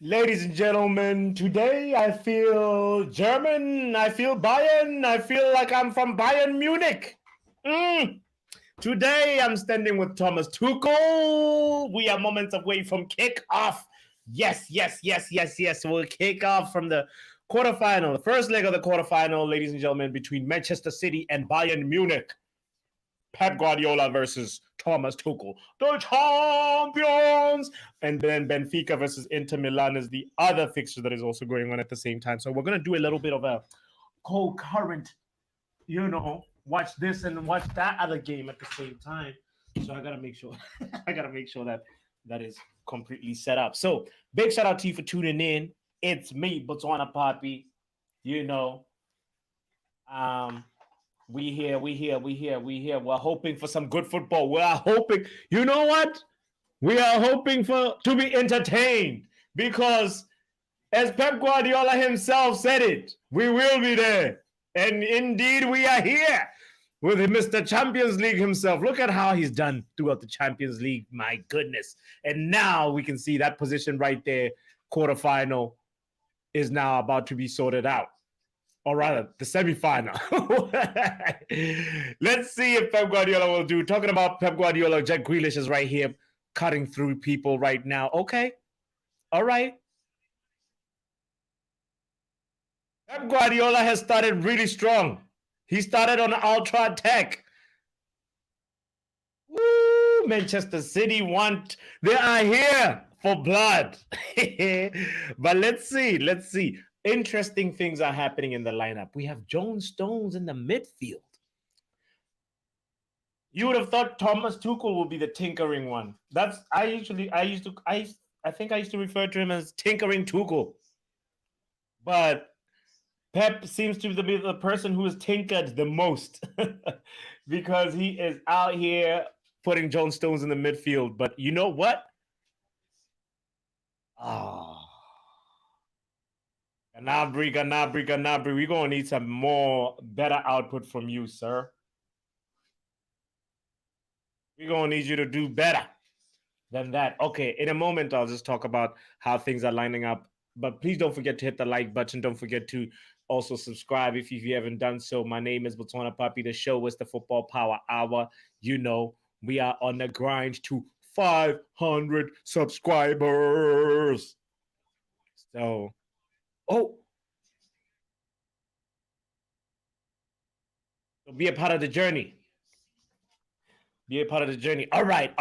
Ladies and gentlemen, today I feel German, I feel Bayern, I feel like I'm from Bayern Munich. Today I'm standing with Thomas Tuchel. We are moments away from kickoff. Yes. We'll kick off from the quarterfinal, the first leg of the quarterfinal, ladies and gentlemen, between Manchester City and Bayern Munich. Pep Guardiola versus Thomas Tuchel, the champions. And then Benfica versus Inter Milan is the other fixture that is also going on at the same time. So we're going to do a little bit of a co-current, watch this and watch that other game at the same time. So I got to make sure, that is completely set up. So big shout out to you for tuning in. It's me, botswanapapi. Um, we here. We're hoping for some good football. We are hoping. You know what? We are hoping to be entertained because, as Pep Guardiola himself said it, we will be there, and indeed we are here with Mr. Champions League himself. Look at how he's done throughout the Champions League. My goodness! And now we can see that position right there, quarterfinal, is now about to be sorted out. Or rather, the semi-final. Let's see if Pep Guardiola will do. Talking about Pep Guardiola, Jack Grealish is right here cutting through people right now. Okay. All right. Pep Guardiola has started really strong. He started on ultra attack. Woo! Manchester City they are here for blood. But let's see. Interesting things are happening in the lineup. We have John Stones in the midfield. You would have thought Thomas Tuchel would be the tinkering one. I think I used to refer to him as tinkering Tuchel. But Pep seems to be the person who has tinkered the most because he is out here putting John Stones in the midfield. But you know what? Gnabry. We're going to need some more better output from you, sir. We're going to need you to do better than that. Okay, in a moment, I'll just talk about how things are lining up. But please don't forget to hit the like button. Don't forget to also subscribe if you haven't done so. My name is botswanapapi. The show is the Football Power Hour. We are on the grind to 500 subscribers. So, so be a part of the journey. All right.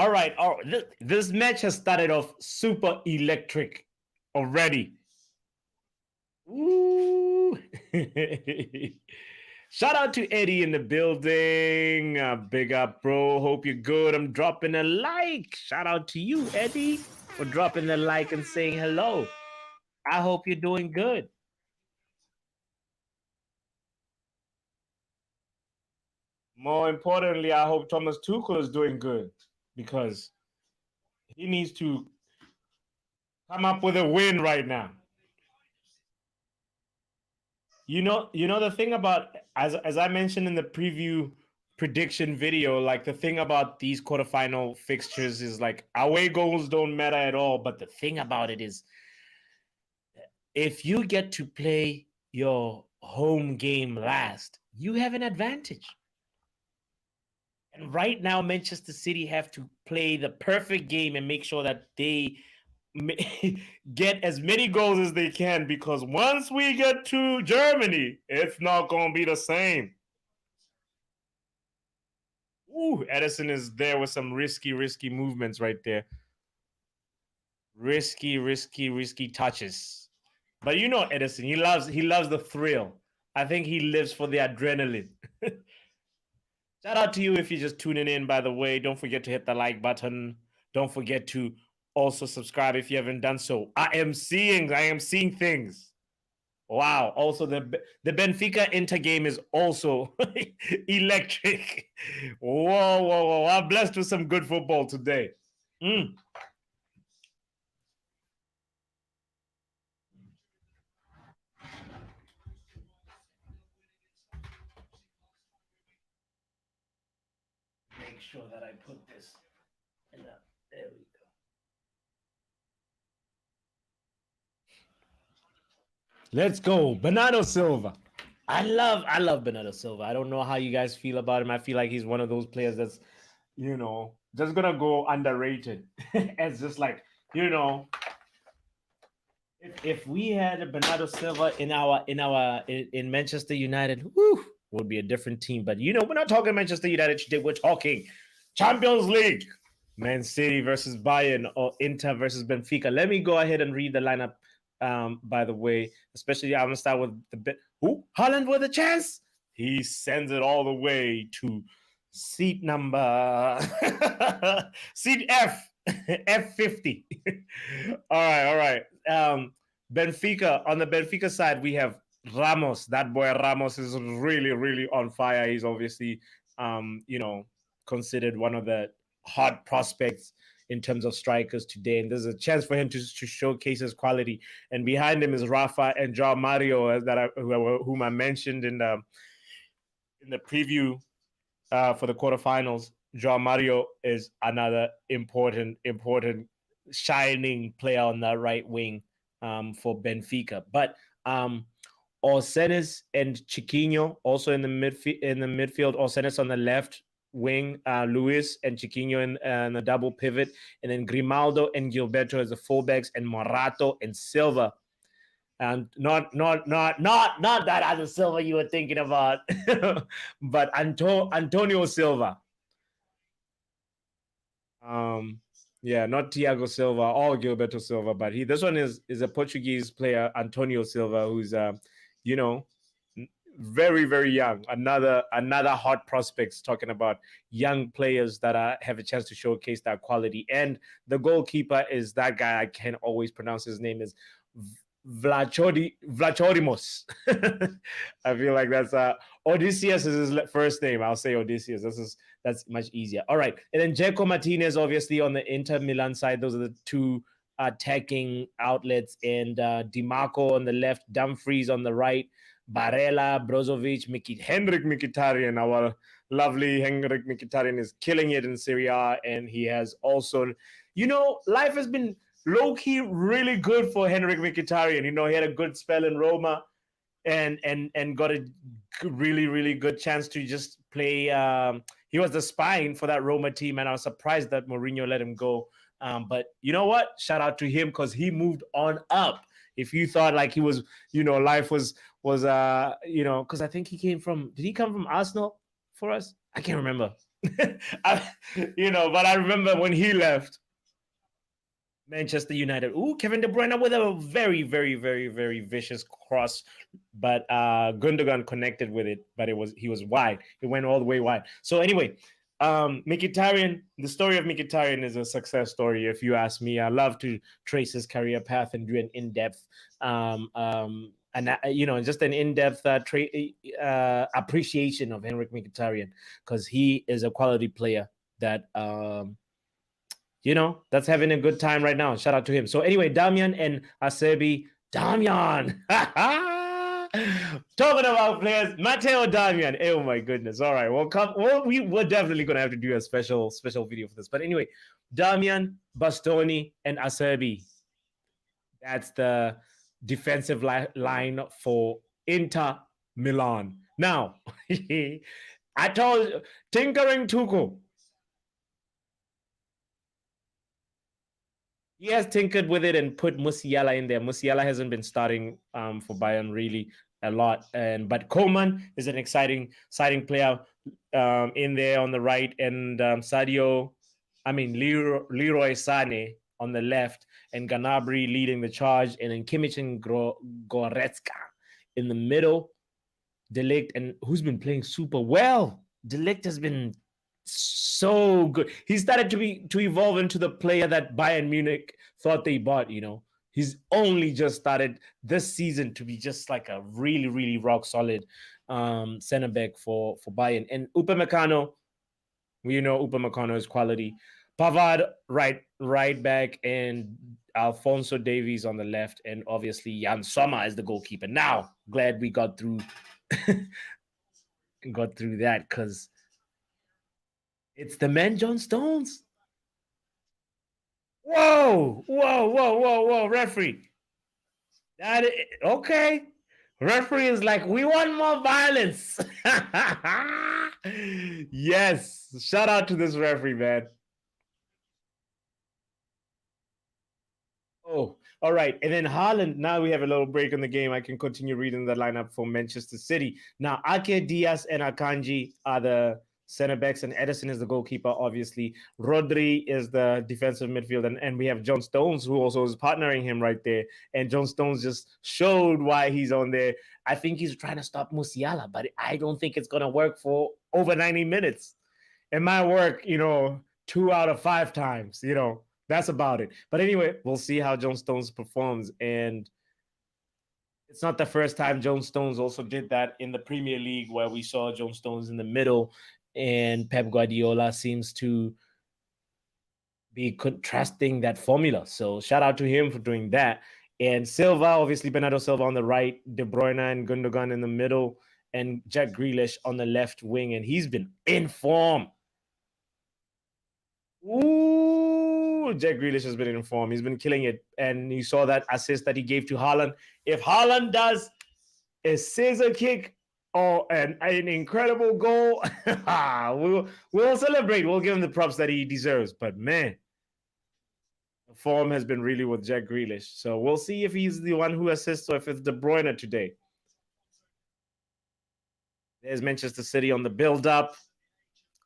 This match has started off super electric already. Ooh. Shout out to Eddie in the building. Big up, bro. Hope you're good. I'm dropping a like. Shout out to you, Eddie, for dropping the like and saying hello. I hope you're doing good. More importantly, I hope Thomas Tuchel is doing good because he needs to come up with a win right now. You know the thing about, as I mentioned in the preview prediction video, like the thing about these quarterfinal fixtures is like away goals don't matter at all. But the thing about it is, if you get to play your home game last, you have an advantage. And right now, Manchester City have to play the perfect game and make sure that they get as many goals as they can, because once we get to Germany, it's not going to be the same. Ooh, Edison is there with some risky movements right there. Risky touches. But you know Edison, he loves the thrill. I think he lives for the adrenaline. Shout out to you if you're just tuning in, by the way. Don't forget to hit the like button. Don't forget to also subscribe if you haven't done so. I am seeing things. Wow. Also, the Benfica Inter game is also electric. Whoa. I'm blessed with some good football today. Make sure that I put this in there we go. Let's go. Bernardo Silva. I love Bernardo Silva. I don't know how you guys feel about him. I feel like he's one of those players that's, just gonna go underrated. It's just like, if we had a Bernardo Silva in Manchester United, would be a different team. But we're not talking Manchester United today. We're talking Champions League. Man City versus Bayern or Inter versus Benfica. Let me go ahead and read the lineup. By the way, especially I'm gonna start with the bit. Haaland with a chance. He sends it all the way to seat number seat F50. All right. Benfica, on the Benfica side, we have Ramos. That boy Ramos is really, really on fire. He's obviously, considered one of the hot prospects in terms of strikers today, and there's a chance for him to showcase his quality. And behind him is Rafa and João Mario, whom I mentioned in the preview for the quarterfinals. João Mario is another important shining player on the right wing for Benfica. But Orsenes and Chiquinho also in the midfield. Orsenes on the left wing, Luis and Chiquinho in the double pivot, and then Grimaldo and Gilberto as the fullbacks, and Morato and Silva. And not that other Silva you were thinking about, but Antonio Silva. Not Thiago Silva or Gilberto Silva, but this one is a Portuguese player, Antonio Silva, who's very, very young. Another hot prospects, talking about young players that have a chance to showcase that quality. And the goalkeeper is that guy, I can't always pronounce his name, is Vlachodimos. I feel like that's Odysseus is his first name. I'll say Odysseus. That's much easier. All right. And then Jaco Martinez, obviously, on the Inter Milan side. Those are the two attacking outlets. And DiMarco on the left, Dumfries on the right, Barella, Brozovic, Henrik Mkhitaryan. Our lovely Henrik Mkhitaryan is killing it in Serie A. And he has also, life has been low-key really good for Henrik Mkhitaryan. He had a good spell in Roma and got a really, really good chance to just play. He was the spine for that Roma team, and I was surprised that Mourinho let him go. But you know what? Shout out to him, because he moved on up. If you thought like he was, life was because I think did he come from Arsenal for us? I can't remember. But I remember when he left Manchester United. Kevin De Bruyne with a very, very, very, very vicious cross, but Gundogan connected with it, but he was wide. It went all the way wide. So anyway, Mkhitaryan, the story of Mkhitaryan is a success story, if you ask me. I love to trace his career path and do an in-depth, just an in-depth appreciation of Henrik Mkhitaryan, because he is a quality player that that's having a good time right now. Shout out to him. So anyway, Damian and Acerbi. Damian. Talking about players, Matteo Damian. Oh my goodness. All right. We're definitely going to have to do a special video for this. But anyway, Damian, Bastoni, and Acerbi. That's the defensive line for Inter Milan. Now, I told you, tinkering Tuchel. He has tinkered with it and put Musiala in there. Musiala hasn't been starting for Bayern really a lot, but Coman is an exciting player in there on the right, and Leroy Sané on the left, and Gnabry leading the charge, and then Kimmich and Goretzka in the middle. De Ligt, and who's been playing super well. De Ligt has been so good. He started to evolve into the player that Bayern Munich thought they bought. He's only just started this season to be just like a really, really rock solid center back for Bayern. And Upamecano, Upamecano is quality. Pavard right back, and Alphonso Davies on the left, and obviously Jan Sommer as the goalkeeper. Now, glad we got through that, because it's the man John Stones. Whoa, referee. Okay. Referee is like, we want more violence. Yes. Shout out to this referee, man. Oh, all right. And then Haaland, now we have a little break in the game. I can continue reading the lineup for Manchester City. Now, Ake, Diaz, and Akanji are the center backs, and Edison is the goalkeeper, obviously. Rodri is the defensive midfield, and we have John Stones, who also is partnering him right there. And John Stones just showed why he's on there. I think he's trying to stop Musiala, but I don't think it's going to work for over 90 minutes. It might work, 2 out of 5 times, That's about it. But anyway, we'll see how John Stones performs. And it's not the first time John Stones also did that in the Premier League, where we saw John Stones in the middle, and Pep Guardiola seems to be contrasting that formula. So shout out to him for doing that. And Silva, obviously Bernardo Silva on the right, De Bruyne and Gundogan in the middle, and Jack Grealish on the left wing. And he's been in form. Ooh, Jack Grealish has been in form. He's been killing it. And you saw that assist that he gave to Haaland. If Haaland does a scissor kick or an incredible goal, we'll celebrate. We'll give him the props that he deserves. But man, the form has been really with Jack Grealish. So we'll see if he's the one who assists or if it's De Bruyne today. There's Manchester City on the build-up,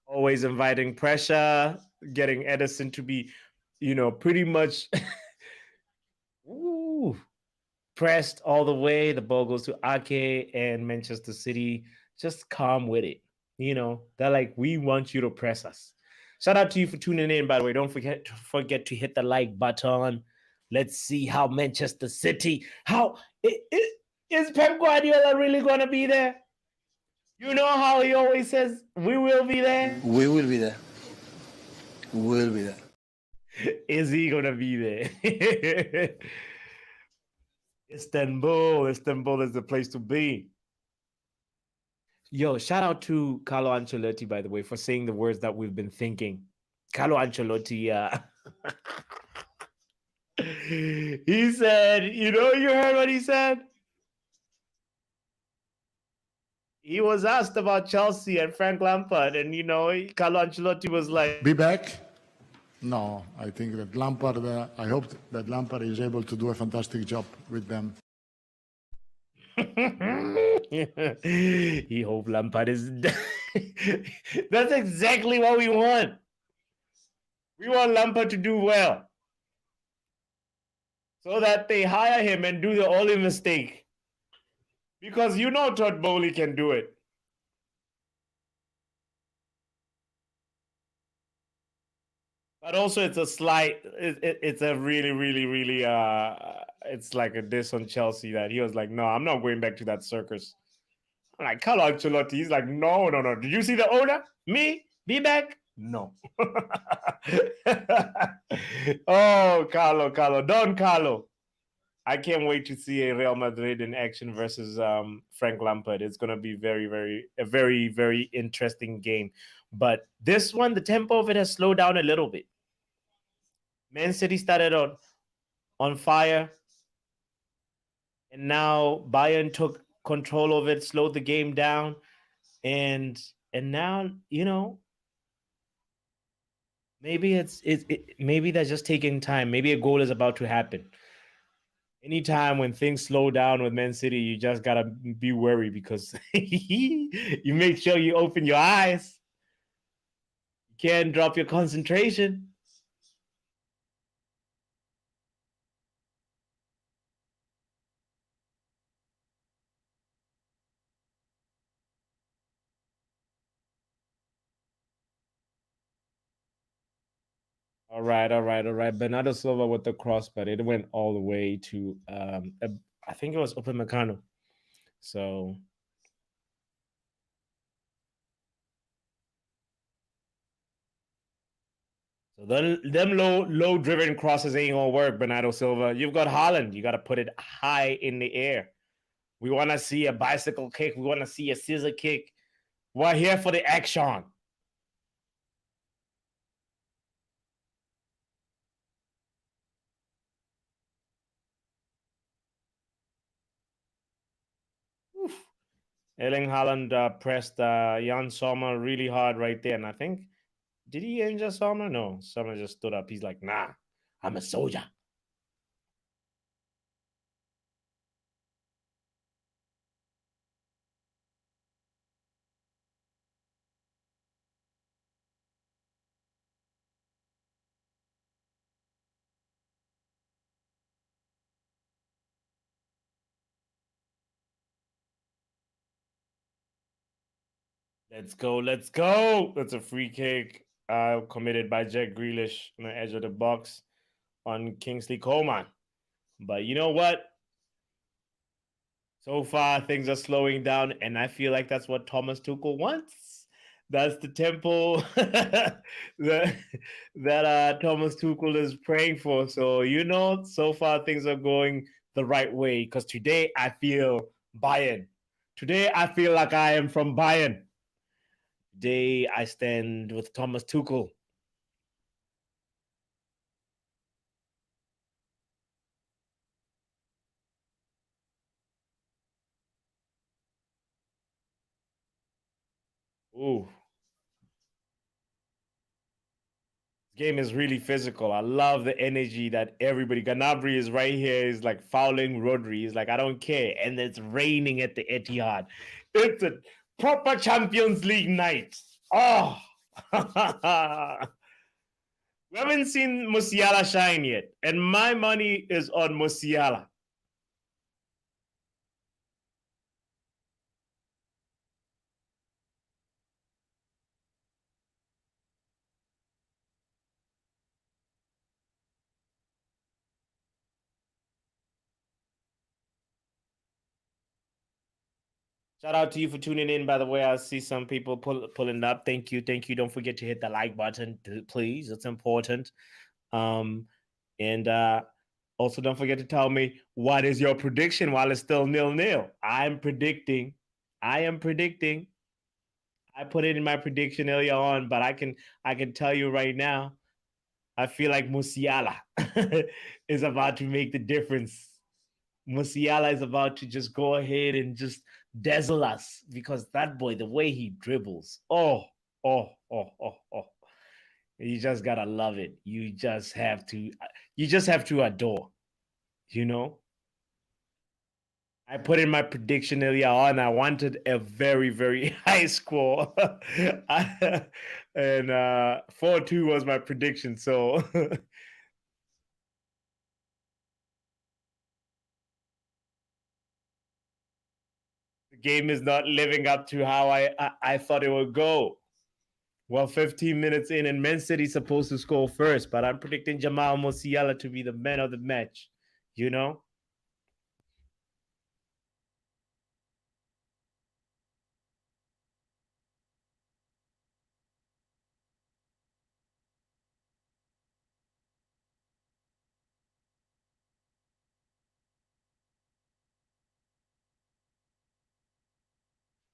always inviting pressure, getting Edison to be, pretty much pressed all the way. The ball goes to Ake, and Manchester City just calm with it. They're like, we want you to press us. Shout out to you for tuning in, by the way. Don't forget to hit the like button. Let's see how Manchester City, is Pep Guardiola really going to be there? You know how he always says, we will be there? We will be there. We will be there. Is he going to be there? Istanbul is the place to be. Yo, shout out to Carlo Ancelotti, by the way, for saying the words that we've been thinking. Carlo Ancelotti, he said, you heard what he said? He was asked about Chelsea and Frank Lampard, and Carlo Ancelotti was like, "Be back." No, I think that Lampard. I hope that Lampard is able to do a fantastic job with them. He hope Lampard is. That's exactly what we want. We want Lampard to do well, so that they hire him and do the only mistake. Because Todd Bowley can do it. But also it's a slight, it's a really, really, really, it's like a diss on Chelsea that he was like, no, I'm not going back to that circus. I'm like, Carlo Ancelotti, he's like, no. Did you see the owner? Me? Be back? No. Oh, Carlo, Don Carlo. I can't wait to see a Real Madrid in action versus Frank Lampard. It's going to be a very, very interesting game. But this one, the tempo of it has slowed down a little bit. Man City started on fire. And now Bayern took control of it, slowed the game down. And now, maybe maybe they're just taking time. Maybe a goal is about to happen. Anytime when things slow down with Man City, you just gotta be wary because you make sure you open your eyes. You can't drop your concentration. All right. Bernardo Silva with the cross, but it went all the way to I think it was Upamecano. So them low driven crosses ain't gonna work, Bernardo Silva. You've got Haaland. You gotta put it high in the air. We want to see a bicycle kick. We want to see a scissor kick. We're here for the action. Erling Haaland pressed Jan Sommer really hard right there. And I think, did he injure Sommer? No, Sommer just stood up. He's like, nah, I'm a soldier. Let's go. Let's go. That's a free kick committed by Jack Grealish on the edge of the box on Kingsley Coman. But you know what? So far, things are slowing down, and I feel like that's what Thomas Tuchel wants. That's the tempo that Thomas Tuchel is praying for. So, so far things are going the right way because today I feel Bayern. Today I feel like I am from Bayern. Today I stand with Thomas Tuchel. Ooh. Game is really physical. I love the energy that everybody. Gnabry is right here. Is like fouling Rodri. He's like, I don't care. And it's raining at the Etihad. It's a proper Champions League night. Oh, we haven't seen Musiala shine yet, and my money is on Musiala. Shout out to you for tuning in. By the way, I see some people pulling up. Thank you, thank you. Don't forget to hit the like button, please. It's important. And also, don't forget to tell me what is your prediction while it's still 0-0. I am predicting. I put it in my prediction earlier on, but I can tell you right now. I feel like Musiala is about to make the difference. Musiala is about to just go ahead and just dazzle us because that boy, the way he dribbles, oh, oh, oh, oh. You just gotta love it. You just have to adore, you know? I put in my prediction earlier on. I wanted a very, very high score. And 4-2 was my prediction. So the game is not living up to how I thought it would go. Well, 15 minutes in, and Man City's supposed to score first, but I'm predicting Jamal Musiala to be the man of the match, you know?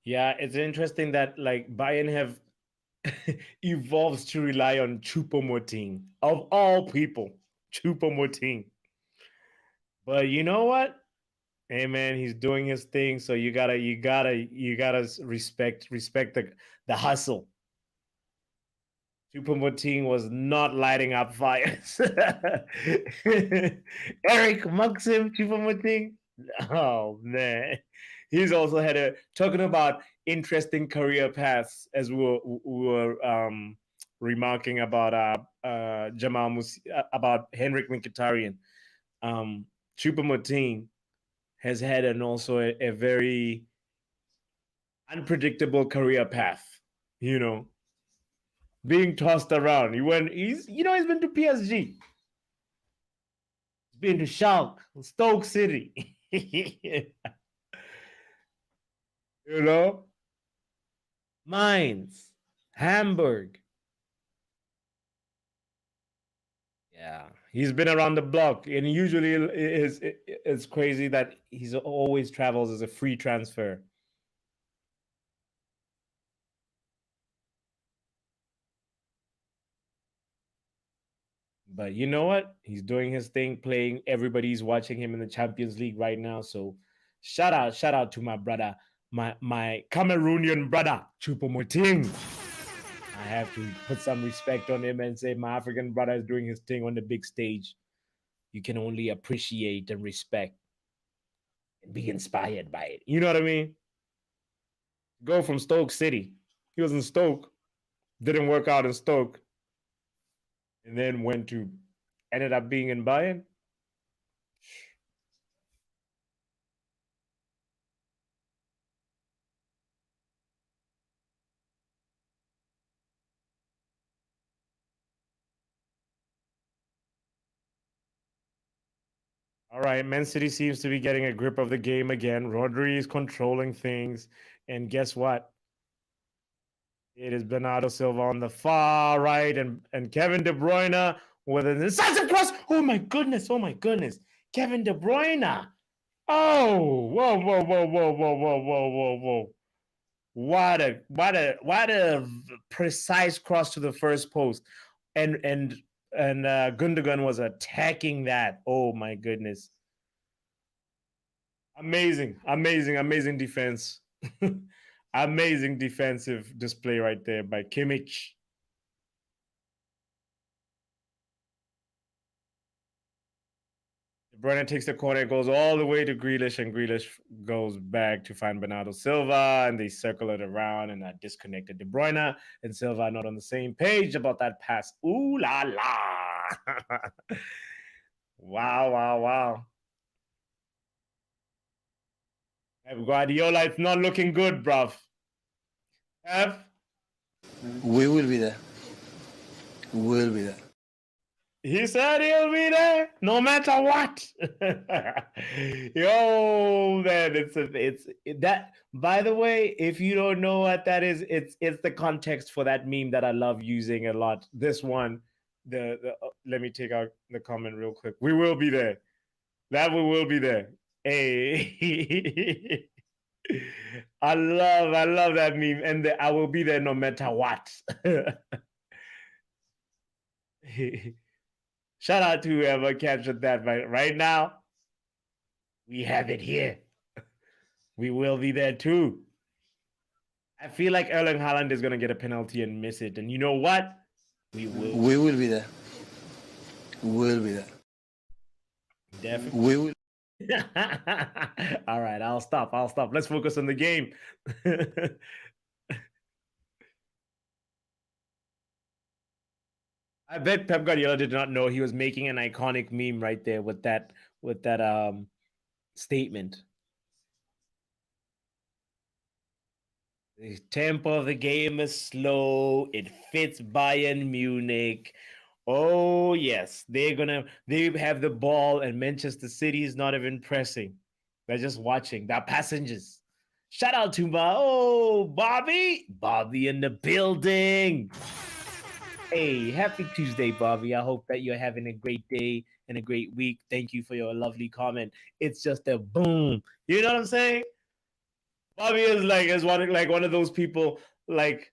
Yeah, it's interesting that like Bayern have evolves to rely on Choupo-Moting of all people, Choupo-Moting. But you know what? Hey man, he's doing his thing, so you gotta respect the hustle. Choupo-Moting was not lighting up fires. Erik Maxim Choupo-Moting. Oh man, he's also had a talking about interesting career paths as we were remarking about about Henrik Mkhitaryan. Choupo-Moting has had an also a very unpredictable career path. You know, being tossed around. He's been to PSG. He's been to Schalke, Stoke City. you know, Mainz, Hamburg. Yeah, he's been around the block, and usually it's crazy that he's always travels as a free transfer. But you know what? He's doing his thing, playing. Everybody's watching him in the Champions League right now. So shout out to my brother my Cameroonian brother, Choupo-Moting. I have to put some respect on him and say my African brother is doing his thing on the big stage. You can only appreciate and respect and be inspired by it. You know what I mean? Go from Stoke City. He was in Stoke, didn't work out in Stoke, and then ended up being in Bayern. All right, Man City seems to be getting a grip of the game again. Rodri is controlling things. And guess what? It is Bernardo Silva on the far right and Kevin De Bruyne with an incisive cross. Oh my goodness. Oh my goodness. Kevin De Bruyne. Oh, whoa, whoa, whoa, whoa, whoa, whoa, whoa, whoa, whoa. What a precise cross to the first post. And Gundogan was attacking that. Oh my goodness. Amazing defense. Amazing defensive display right there by Kimmich. De Bruyne takes the corner, goes all the way to Grealish, and Grealish goes back to find Bernardo Silva, and they circle it around and are disconnected. De Bruyne and Silva are not on the same page about that pass. Ooh la la. Wow. Guardiola, it's not looking good, bruv. We will be there. We'll be there. He said he'll be there no matter what. Yo, man, it's that. By the way, if you don't know what that is, it's the context for that meme that I love using a lot. This one, let me take out the comment real quick. We will be there. That we will be there. Hey. I love that meme, and I will be there no matter what. Shout out to whoever captured that right now. We have it here. We will be there too. I feel like Erling Haaland is going to get a penalty and miss it. And you know what? We will. We will be there. We'll be there. Definitely. We will. All right, I'll stop. Let's focus on the game. I bet Pep Guardiola did not know he was making an iconic meme right there with that statement. The tempo of the game is slow. It fits Bayern Munich. Oh yes, they have the ball, and Manchester City is not even pressing. They're just watching. They're passengers. Shout out to Bobby in the building. Hey, happy Tuesday, Bobby. I hope that you're having a great day and a great week. Thank you for your lovely comment. It's just a boom. You know what I'm saying? Bobby is one of those people, like,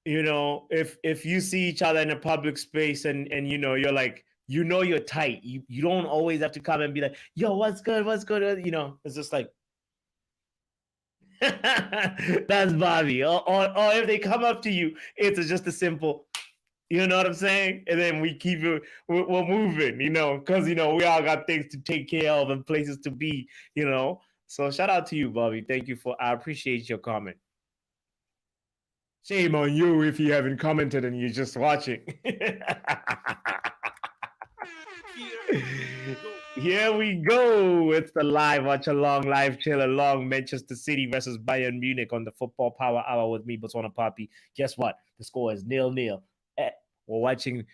you know, if you see each other in a public space and you know, you're like, you know, you're tight. You don't always have to come and be like, yo, what's good? You know, it's just like, that's Bobby. Or if they come up to you, it's just a simple, you know what I'm saying? And then we keep it, we're moving, you know, because, you know, we all got things to take care of and places to be, you know. So shout out to you, Bobby. Thank you I appreciate your comment. Shame on you if you haven't commented and you're just watching. Here we go. It's the live watch along, live chill along. Manchester City versus Bayern Munich on the Football Power Hour with me, botswanapapi. Guess what? The score is 0-0. We're watching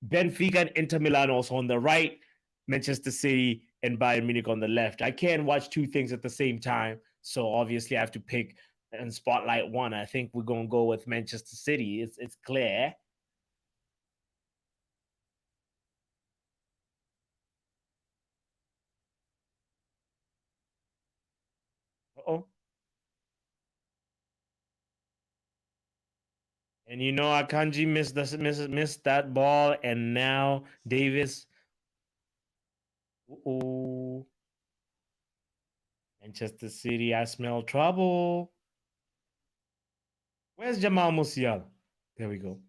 Benfica and Inter Milan also on the right, Manchester City and Bayern Munich on the left. I can't watch two things at the same time, so obviously I have to pick and spotlight one. I think we're going to go with Manchester City. It's clear. Uh-oh. And you know, Akanji missed that ball, and now Davis. Manchester City, I smell trouble. Where's Jamal Musiala? There we go.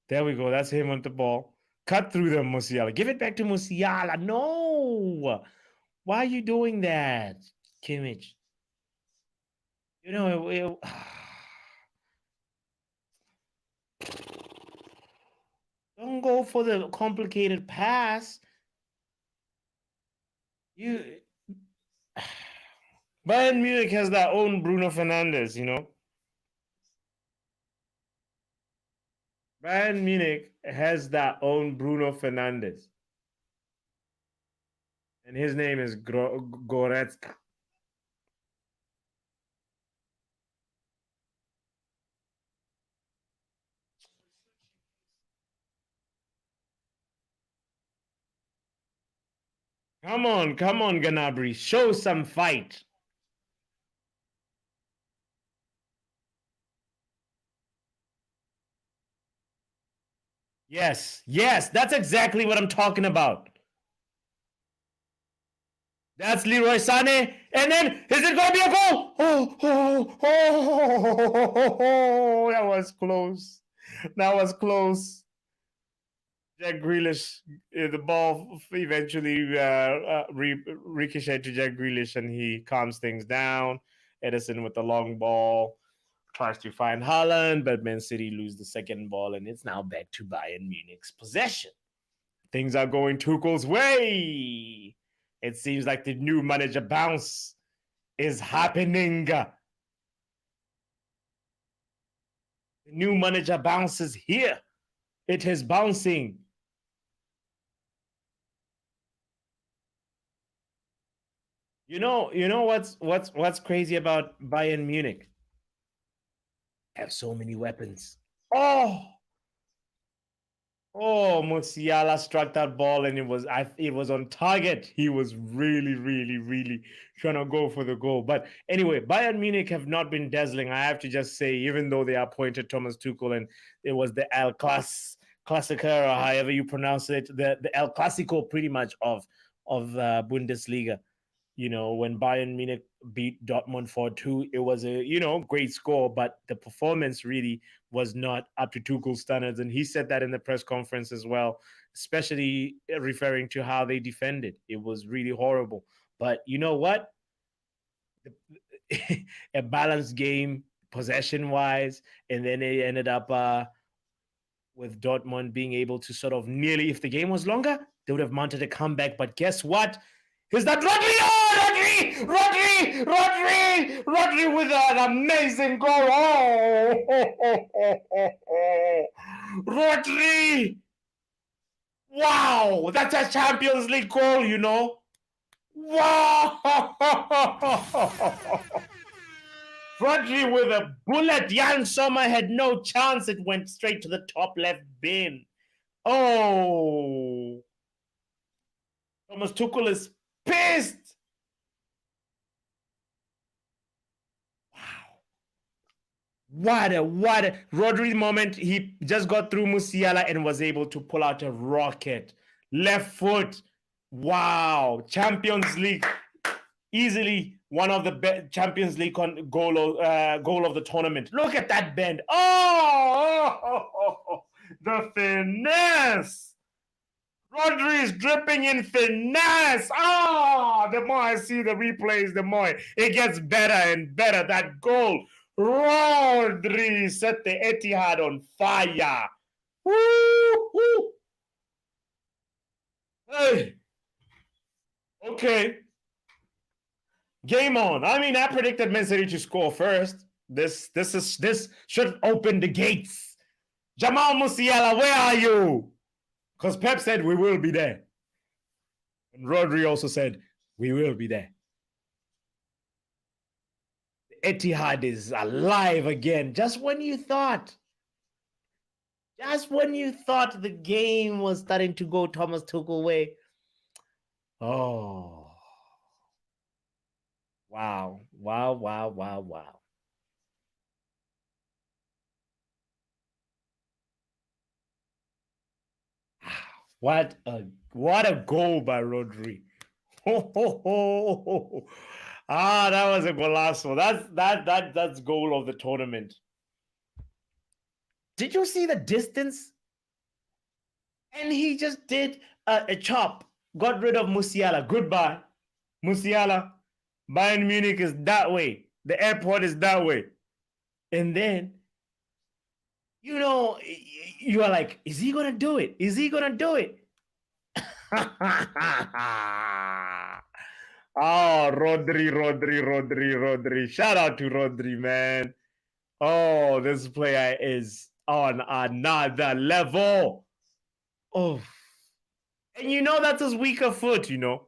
There we go. That's him on the ball. Cut through them, Musiala. Give it back to Musiala. No. Why are you doing that, Kimmich? You know, don't go for the complicated pass. Bayern Munich has their own Bruno Fernandes, you know. Bayern Munich has their own Bruno Fernandes. And his name is Goretzka. Come on, Gnabry. Show some fight. Yes, that's exactly what I'm talking about. That's Leroy Sané. And then, is it going to be a goal? Oh, that was close. That was close. Jack Grealish, the ball eventually ricocheted to Jack Grealish, and he calms things down. Edison with the long ball tries to find Haaland, but Man City lose the second ball, and it's now back to Bayern Munich's possession. Things are going Tuchel's way. It seems like the new manager bounce is happening. The new manager bounce is here. It is bouncing. You know what's crazy about Bayern Munich? Have so many weapons. Oh, Musiala struck that ball, and it was on target. He was really trying to go for the goal. But anyway, Bayern Munich have not been dazzling. I have to just say, even though they appointed Thomas Tuchel, and it was the El Clasico, or however you pronounce it, the El Clasico, pretty much of Bundesliga. You know, when Bayern Munich beat Dortmund 4-2, it was a, great score, but the performance really was not up to Tuchel's standards. And he said that in the press conference as well, especially referring to how they defended. It was really horrible. But you know what? A balanced game, possession-wise, and then they ended up with Dortmund being able to sort of nearly, if the game was longer, they would have mounted a comeback. But guess what? Is that Rodri? Rodri with an amazing goal. Rodri. Wow, that's a Champions League goal, you know. Wow. Rodri with a bullet. Jan Sommer had no chance. It went straight to the top left bin. Oh. Thomas Tuchel is pissed. Wow. What a Rodri moment. He just got through Musiala and was able to pull out a rocket. Left foot. Wow. Champions League. Easily one of the best Champions League goal of the tournament. Look at that bend. Oh, the finesse. Rodri is dripping in finesse. The more I see the replays, the more it gets better and better. That goal. Rodri set the Etihad on fire. Woo! Hey. Okay. Game on. I mean, I predicted Man City to score first. This should open the gates. Jamal Musiala, where are you? Because Pep said we will be there. And Rodri also said we will be there. The Etihad is alive again. Just when you thought the game was starting to go Thomas Tuchel way. Oh. Wow. What a goal by Rodri. That was a golazo. That's goal of the tournament. Did you see the distance? And he just did a chop. Got rid of Musiala. Goodbye, Musiala. Bayern Munich is that way. The airport is that way. And then, you know, you are like, is he gonna do it? Is he gonna do it? Oh, Rodri. Shout out to Rodri, man. Oh, this player is on another level. Oh. And you know that's his weaker foot, you know.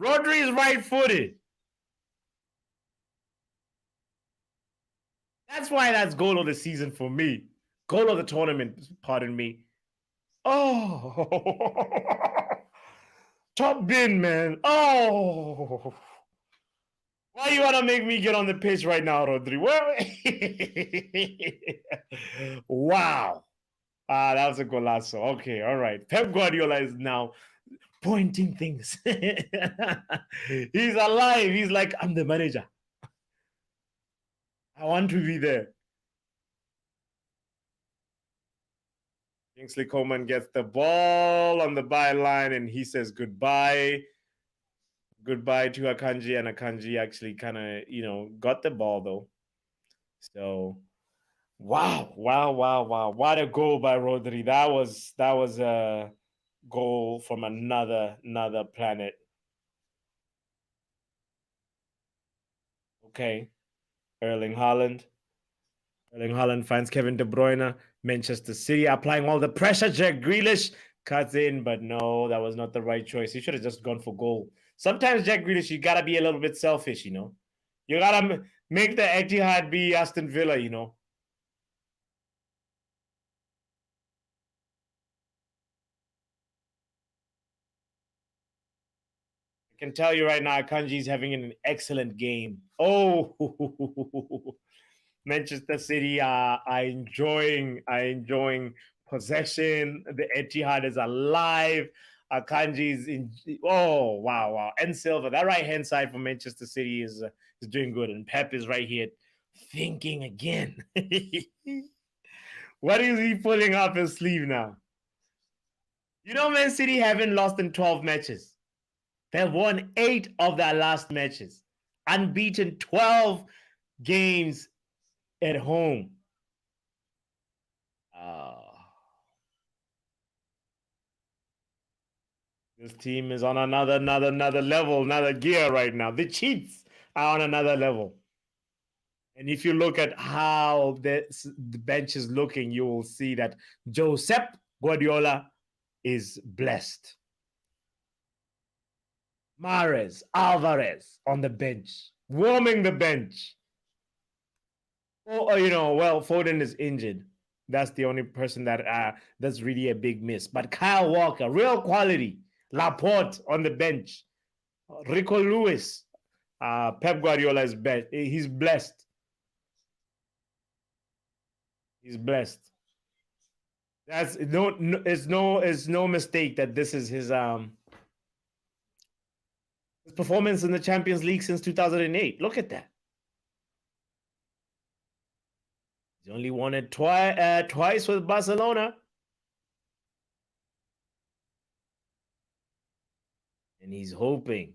Rodri is right-footed. That's why that's goal of the season for me. Goal of the tournament, pardon me. Oh. Top bin, man. Oh. Why you want to make me get on the pitch right now, Rodri? Wow. That was a golazo. Okay, all right. Pep Guardiola is now pointing things. He's alive. He's like, I'm the manager. I want to be there. Kingsley Coman gets the ball on the byline and he says goodbye. Goodbye to Akanji, and Akanji actually kind of, got the ball though. So, wow. What a goal by Rodri. That was a goal from another planet. Okay. Erling Haaland finds Kevin De Bruyne. Manchester City applying all the pressure. Jack Grealish cuts in, but no, that was not the right choice. He should have just gone for goal. Sometimes, Jack Grealish, you got to be a little bit selfish, you know. You got to make the Etihad be Aston Villa, you know. I can tell you right now, Akanji's having an excellent game. Oh, Manchester City are enjoying possession. The Etihad is alive. Akanji's in. Oh, wow. And Silva, that right hand side for Manchester City is doing good, and Pep is right here thinking again. What is he pulling up his sleeve now? You know, Man City haven't lost in 12 matches. They've won 8 of their last matches, unbeaten 12 games at home. This team is on another level, another gear right now. The Cheats are on another level. And if you look at how the bench is looking, you will see that Josep Guardiola is blessed. Mahrez, Alvarez on the bench, warming the bench. Foden is injured. That's the only person that's really a big miss. But Kyle Walker, real quality. Laporte on the bench. Rico Lewis. Pep Guardiola is best. He's blessed. He's blessed. That's it's no mistake that this is his performance in the Champions League since 2008. Look at that. He's only won it twice with Barcelona. And he's hoping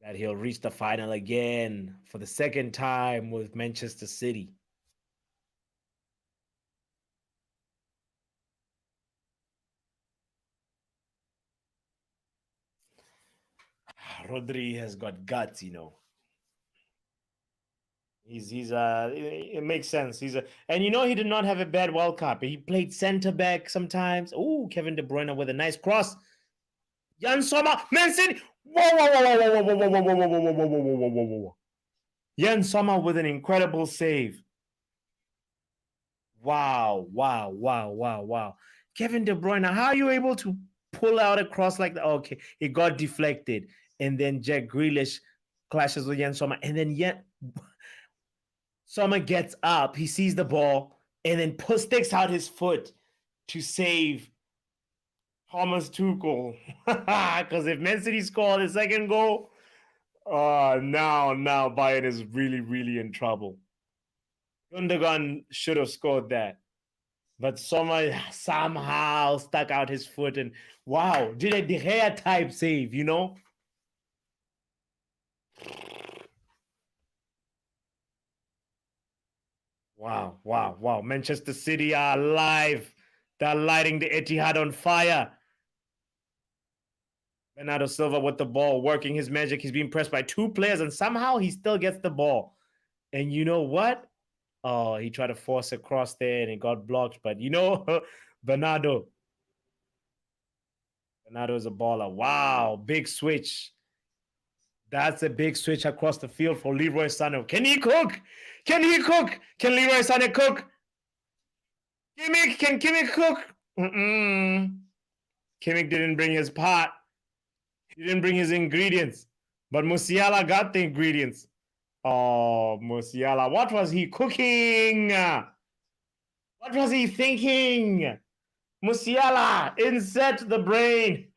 that he'll reach the final again for the second time with Manchester City. Rodri has got guts, you know. It makes sense. And he did not have a bad World Cup. He played center back sometimes. Oh, Kevin De Bruyne with a nice cross. Jan Sommer, Man City. Whoa. Jan Sommer with an incredible save. Wow. Kevin De Bruyne, how are you able to pull out a cross like that? Okay, it got deflected. And then Jack Grealish clashes with Jan Sommer. And then Sommer gets up, he sees the ball, and then sticks out his foot to save Thomas Tuchel. Because if Man City score the second goal, now Bayern is really, really in trouble. Gundogan should have scored that. But somehow stuck out his foot and wow, did a De Gea type save, you know? Wow. Manchester City are alive. They're lighting the Etihad on fire. Bernardo Silva with the ball, working his magic. He's being pressed by two players, and somehow he still gets the ball. And you know what? Oh, he tried to force a cross there, and it got blocked. But you know, Bernardo is a baller. Wow, big switch. That's a big switch across the field for Leroy Sané. Can he cook? Can Leroy Sané cook? Can Kimmich cook? Kimmich didn't bring his pot. He didn't bring his ingredients. But Musiala got the ingredients. Oh, Musiala. What was he cooking? What was he thinking? Musiala, insert the brain.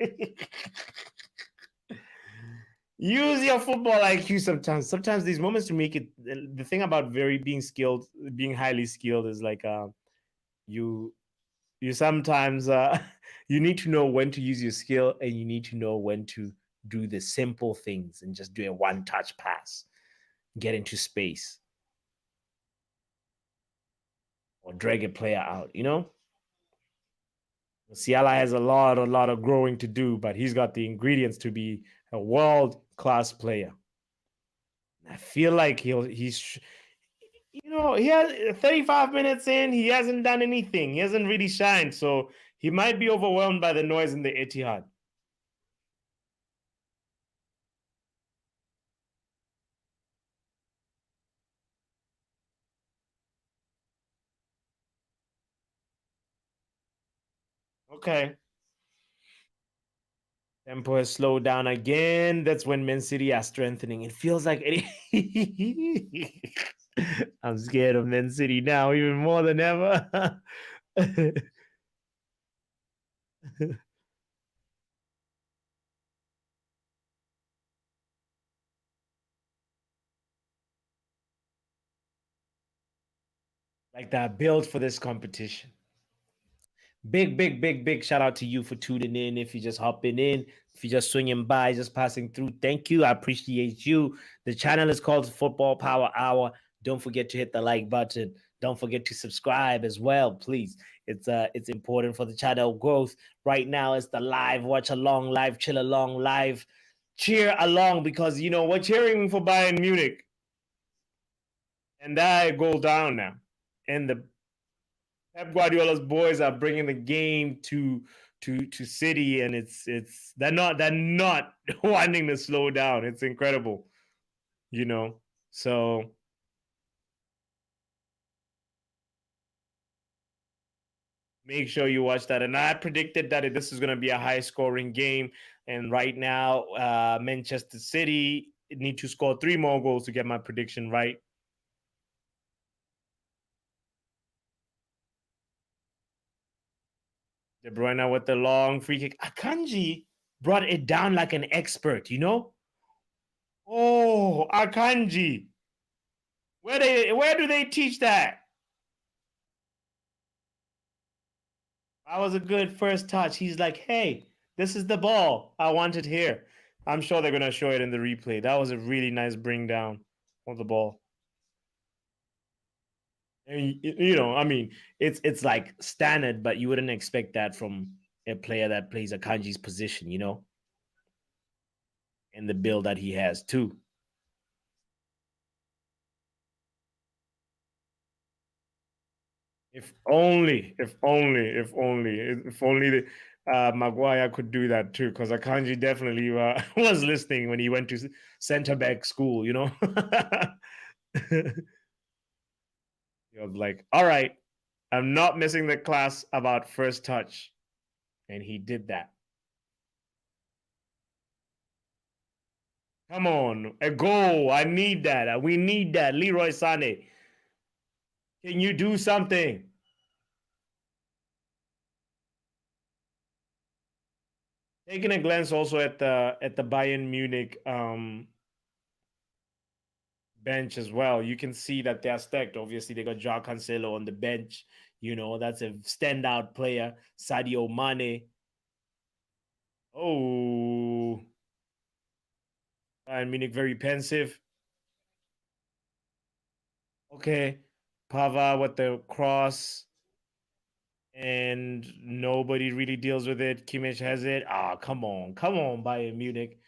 Use your football IQ sometimes. Sometimes these moments to make it. The thing about being highly skilled is like you sometimes you need to know when to use your skill, and you need to know when to do the simple things and just do a one-touch pass, get into space, or drag a player out. You know, Musiala has a lot of growing to do, but he's got the ingredients to be a world-class player. I feel like he's you know, he has 35 minutes in, he hasn't done anything. He hasn't really shined, so he might be overwhelmed by the noise in the Etihad. Okay. Tempo has slowed down again. That's when Man City are strengthening. It feels like I'm scared of Man City now, even more than ever. Like that built for this competition. Big shout out to you for tuning in. If you're just hopping in, if you're just swinging by, just passing through, thank you. I appreciate you. The channel is called Football Power Hour. Don't forget to hit the like button. Don't forget to subscribe as well, please. It's important for the channel growth. Right now, it's the live watch along, live chill along, live cheer along, because you know we're cheering for Bayern Munich, and that goal down now, and the Pep Guardiola's boys are bringing the game to City, and they're not wanting to slow down. It's incredible, you know. So make sure you watch that. And I predicted that this is going to be a high-scoring game. And right now, Manchester City need to score 3 more goals to get my prediction right. De Bruyne with the long free kick. Akanji brought it down like an expert, you know? Oh, Akanji. Where do they teach that? That was a good first touch. He's like, hey, this is the ball. I want it here. I'm sure they're going to show it in the replay. That was a really nice bring down of the ball. And, you know, I mean, it's like standard, but you wouldn't expect that from a player that plays Akanji's position, you know, and the build that he has too. If only Maguire could do that too, because Akanji definitely was listening when he went to center back school, you know. He was like, all right, I'm not missing the class about first touch. And he did that. Come on, a goal. I need that. We need that. Leroy Sané. Can you do something? Taking a glance also at the Bayern Munich bench as well, you can see that they're stacked. Obviously, they got João Cancelo on the bench. You know, that's a standout player. Sadio Mane. Oh, Bayern Munich very pensive. Okay, Pava with the cross, and nobody really deals with it. Kimmich has it. Ah, come on, Bayern Munich.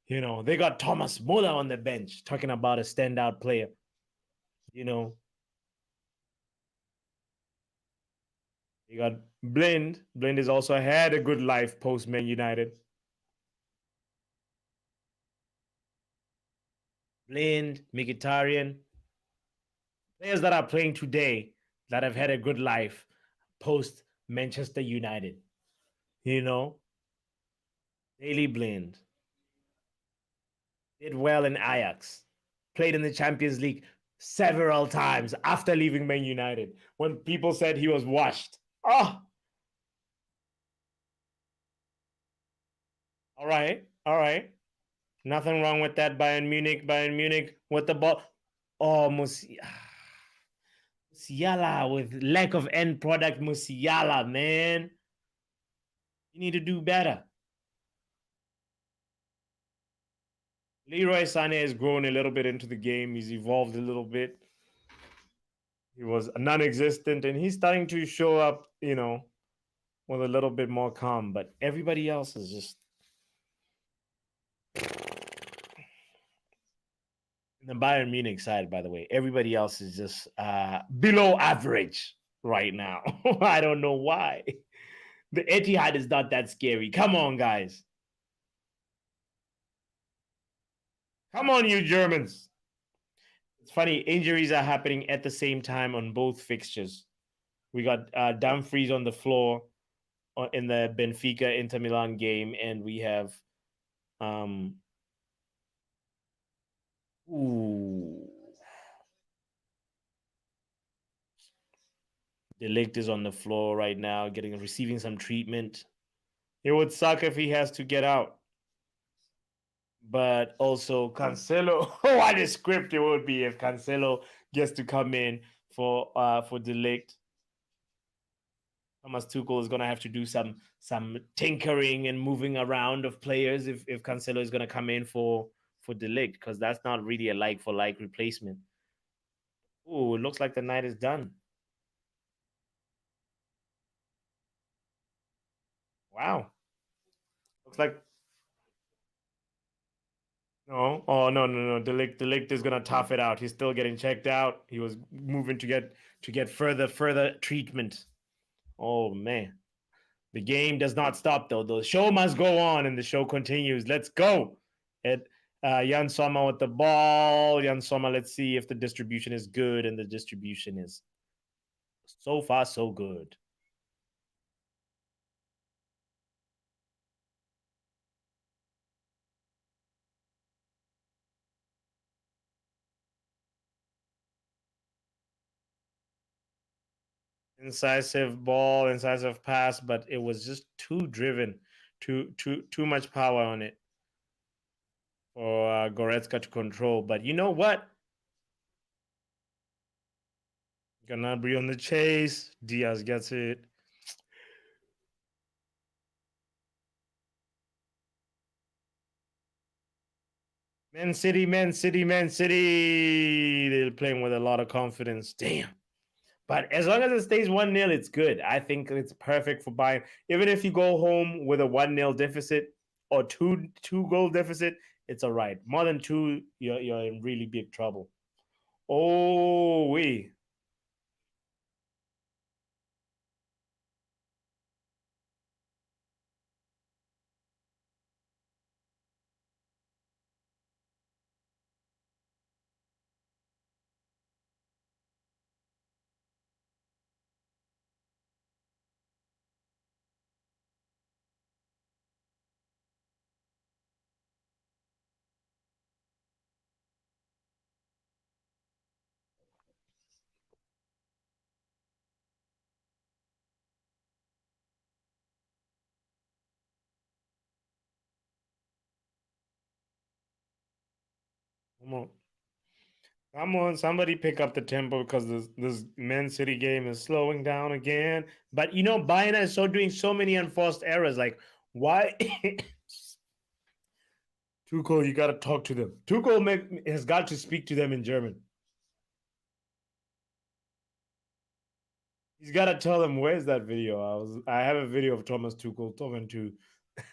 You know, they got Thomas Muller on the bench, talking about a standout player. You know, you got Blind. Blind has also had a good life post Man United. Blind, Mkhitaryan, players that are playing today that have had a good life post Manchester United. You know, Daily Blind did well in Ajax, played in the Champions League several times after leaving Man United when people said he was washed. Oh, all right, all right. Nothing wrong with that. Bayern Munich with the ball. Oh, Musiala with lack of end product. Musiala, man, you need to do better. Leroy Sané has grown a little bit into the game. He's evolved a little bit. He was non-existent, and he's starting to show up, you know, with a little bit more calm. But everybody else is just in the Bayern Munich side, by the way. Everybody else is just below average right now. I don't know why. The Etihad is not that scary. Come on, guys. Come on, you Germans. It's funny, injuries are happening at the same time on both fixtures. We got Dumfries on the floor in the Benfica Inter Milan game, and we have ooh, De Ligt is on the floor right now, receiving some treatment. It would suck if he has to get out. But also Cancelo, what a script it would be if Cancelo gets to come in for De Ligt. Thomas Tuchel is gonna have to do some tinkering and moving around of players if Cancelo is gonna come in for De Ligt, because that's not really a like for like replacement. Oh, it looks like the night is done. Wow. Looks like no. Oh no. De Ligt is gonna tough it out. He's still getting checked out. He was moving to get further treatment. Oh man. The game does not stop though. The show must go on and the show continues. Let's go. Jan Sommer with the ball. Jan Sommer, let's see if the distribution is good, and the distribution is so far so good. Incisive ball, incisive pass, but it was just too driven, too much power on it for Goretzka to control. But you know what? Gnabry on the chase. Diaz gets it. Man City. They're playing with a lot of confidence. Damn. But as long as it stays 1-0, it's good. I think it's perfect for Bayern. Even if you go home with a 1-0 deficit or two goal deficit, it's all right. More than two, you're in really big trouble. Oh, we. Come on. Come on, somebody pick up the tempo because this Man City game is slowing down again. But you know, Bayern is doing so many enforced errors. Like, why? Tuchel, you got to talk to them. Tuchel has got to speak to them in German. He's got to tell them, where's that video? I have a video of Thomas Tuchel talking to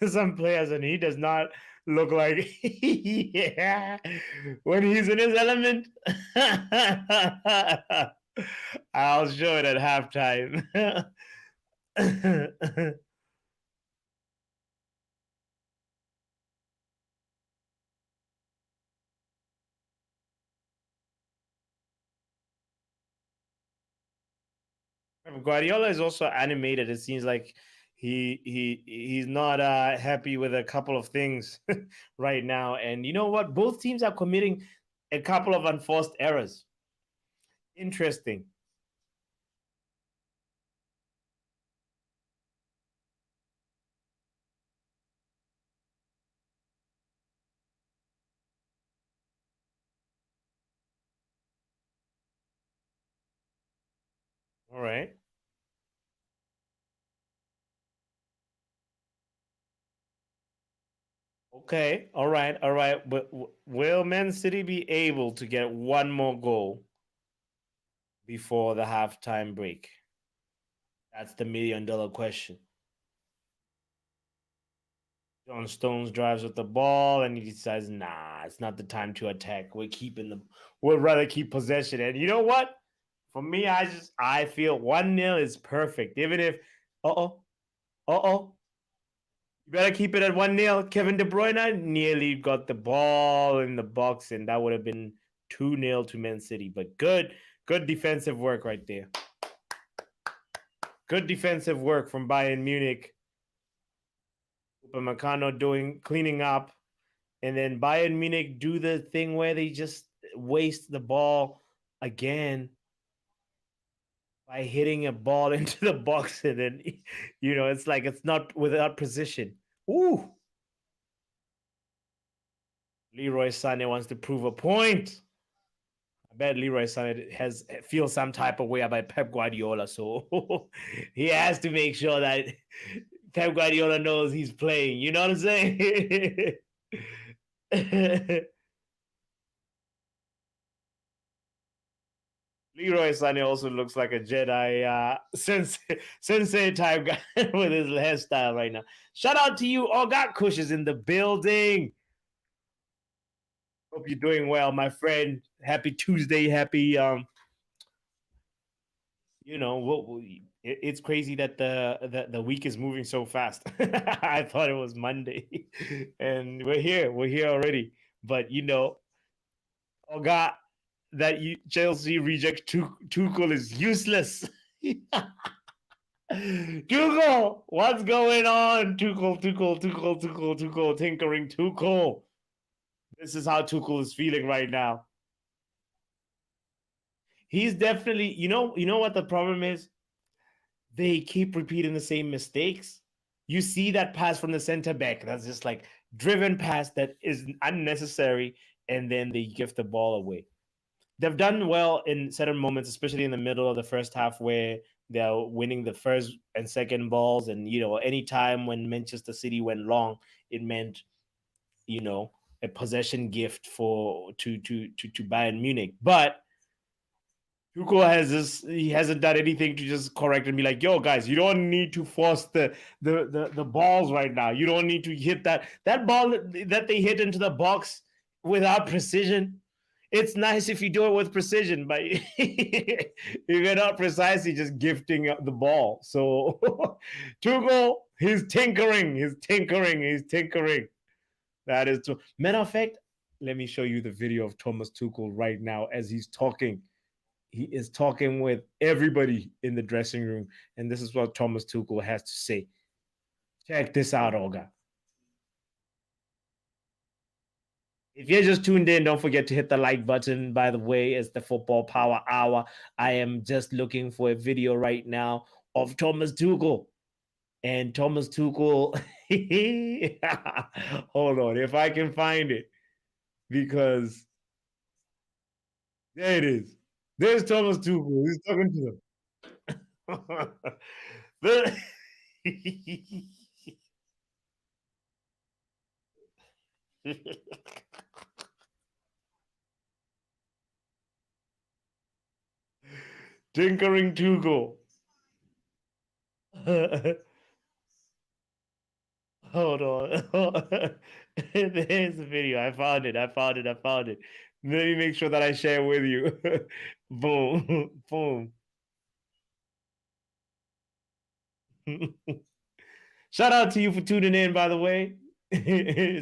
some players, and he does not look like yeah, when he's in his element. I'll show it at halftime. Guardiola is also animated. It seems like he's not happy with a couple of things right now. And you know what? Both teams are committing a couple of enforced errors. Interesting. All right. Okay. All right. All right. But will Man City be able to get one more goal before the halftime break? That's the $1 million question. John Stones drives with the ball and he decides, nah, it's not the time to attack. We'd rather keep possession. And you know what? For me, I feel 1-0 is perfect. Even if you better keep it at 1-0. Kevin De Bruyne nearly got the ball in the box, and that would have been 2-0 to Man City. But good defensive work right there. Good defensive work from Bayern Munich. Upamecano cleaning up, and then Bayern Munich do the thing where they just waste the ball again by hitting a ball into the box, and then it's like it's not without precision. Ooh. Leroy Sané wants to prove a point. I bet Leroy Sané feels some type of way about Pep Guardiola, so he has to make sure that Pep Guardiola knows he's playing. You know what I'm saying? Leroy Sané also looks like a Jedi sensei type guy with his hairstyle right now. Shout out to you, Ogat Kush is in the building. Hope you're doing well, my friend. Happy Tuesday. Happy it's crazy that the week is moving so fast. I thought it was Monday, and we're here already. But Ogat, that Chelsea reject Tuchel is useless. Tuchel, what's going on? Tuchel, tinkering Tuchel. This is how Tuchel is feeling right now. He's definitely, you know what the problem is? They keep repeating the same mistakes. You see that pass from the center back. That's just like driven pass that is unnecessary, and then they give the ball away. They've done well in certain moments, especially in the middle of the first half where they're winning the first and second balls. And, any time when Manchester City went long, it meant, a possession gift to Bayern Munich. But Tuchel he hasn't done anything to just correct and be like, yo, guys, you don't need to force the balls right now. You don't need to hit that ball that they hit into the box without precision. It's nice if you do it with precision, but if you're not precisely just gifting the ball. So Tuchel, he's tinkering. That is true. Matter of fact, let me show you the video of Thomas Tuchel right now as he's talking. He is talking with everybody in the dressing room, and this is what Thomas Tuchel has to say. Check this out, Olga. If you're just tuned in, don't forget to hit the like button. By the way, it's the Football Power Hour. I am just looking for a video right now of Thomas Tuchel. And Thomas Tuchel, hold on, if I can find it, because There it is. There's Thomas Tuchel. He's talking to them. The- Tinkering Tuchel. Hold on. There's the video. I found it. I found it. I found it. Let me make sure that I share with you. Boom. Boom. Shout out to you for tuning in, by the way.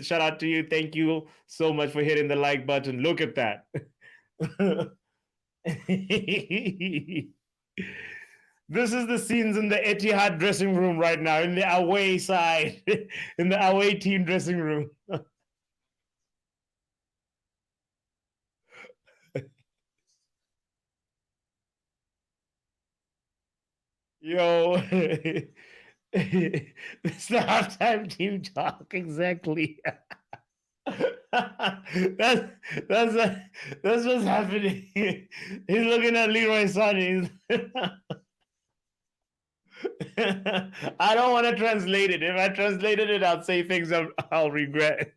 Shout out to you. Thank you so much for hitting the like button. Look at that. This is the scenes in the Etihad dressing room right now, in the away side, in the away team dressing room. Yo, it's the halftime team talk, exactly. that's that's that's what's happening. He's looking at Leroy Sané. I don't want to translate it. If I translated it, I'll say things I'll regret.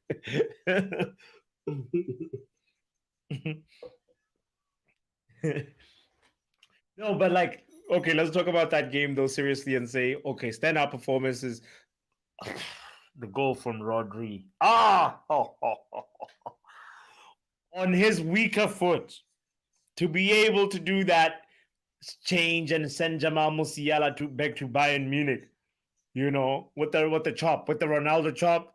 No, but like, okay, let's talk about that game though seriously and say, okay, standout performances. The goal from Rodri. On his weaker foot to be able to do that change and send Jamal Musiala back to Bayern Munich, you know, with the chop, with the Ronaldo chop,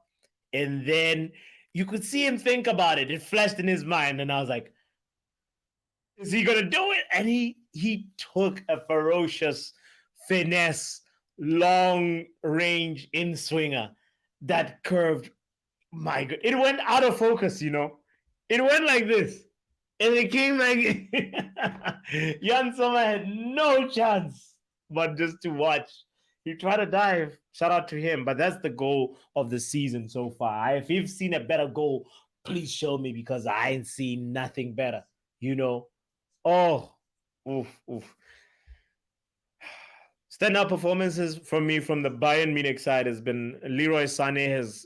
and then you could see him think about it. It flashed in his mind, and I was like, "Is he gonna do it?" And he took a ferocious finesse, long range in swinger that curved. My God, it went out of focus. You know, it went like this. And it came like Jan Sommer had no chance but just to watch. He tried to dive. Shout out to him. But that's the goal of the season so far. If you've seen a better goal, please show me because I ain't seen nothing better. You know? Oh, oof, oof. Standout performances from me from the Bayern Munich side has been Leroy Sané has,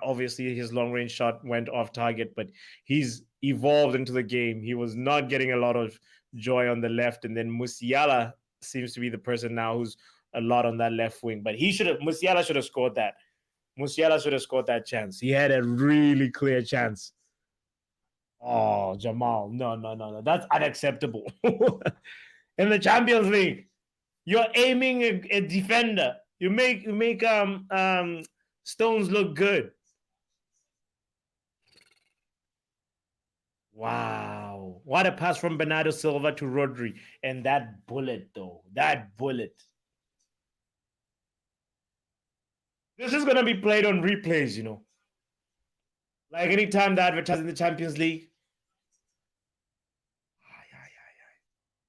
obviously his long range shot went off target, but he's evolved into the game. He was not getting a lot of joy on the left, and then Musiala seems to be the person now who's a lot on that left wing. But Musiala should have scored that. Musiala should have scored that chance. He had a really clear chance. Oh, Jamal, no, that's unacceptable. In the Champions League. You're aiming a defender. You make Stones look good. Wow. What a pass from Bernardo Silva to Rodri. And that bullet, though. That bullet. This is going to be played on replays, you know. Like anytime they advertise in the Champions League.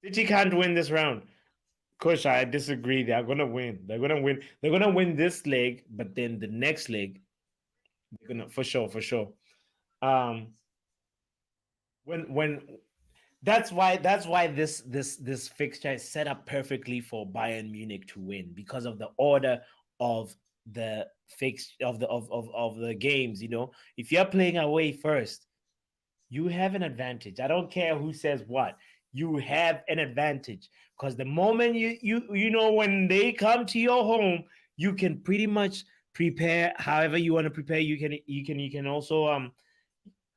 City can't win this round. Coach, I disagree. They're gonna win. They're gonna win. They're gonna win this leg, but then the next leg, they're gonna for sure. Um, when that's why this fixture is set up perfectly for Bayern Munich to win because of the order of the of the games. You know, if you're playing away first, you have an advantage. I don't care who says what. You have an advantage because the moment you know when they come to your home, you can pretty much prepare however you want to prepare. You can also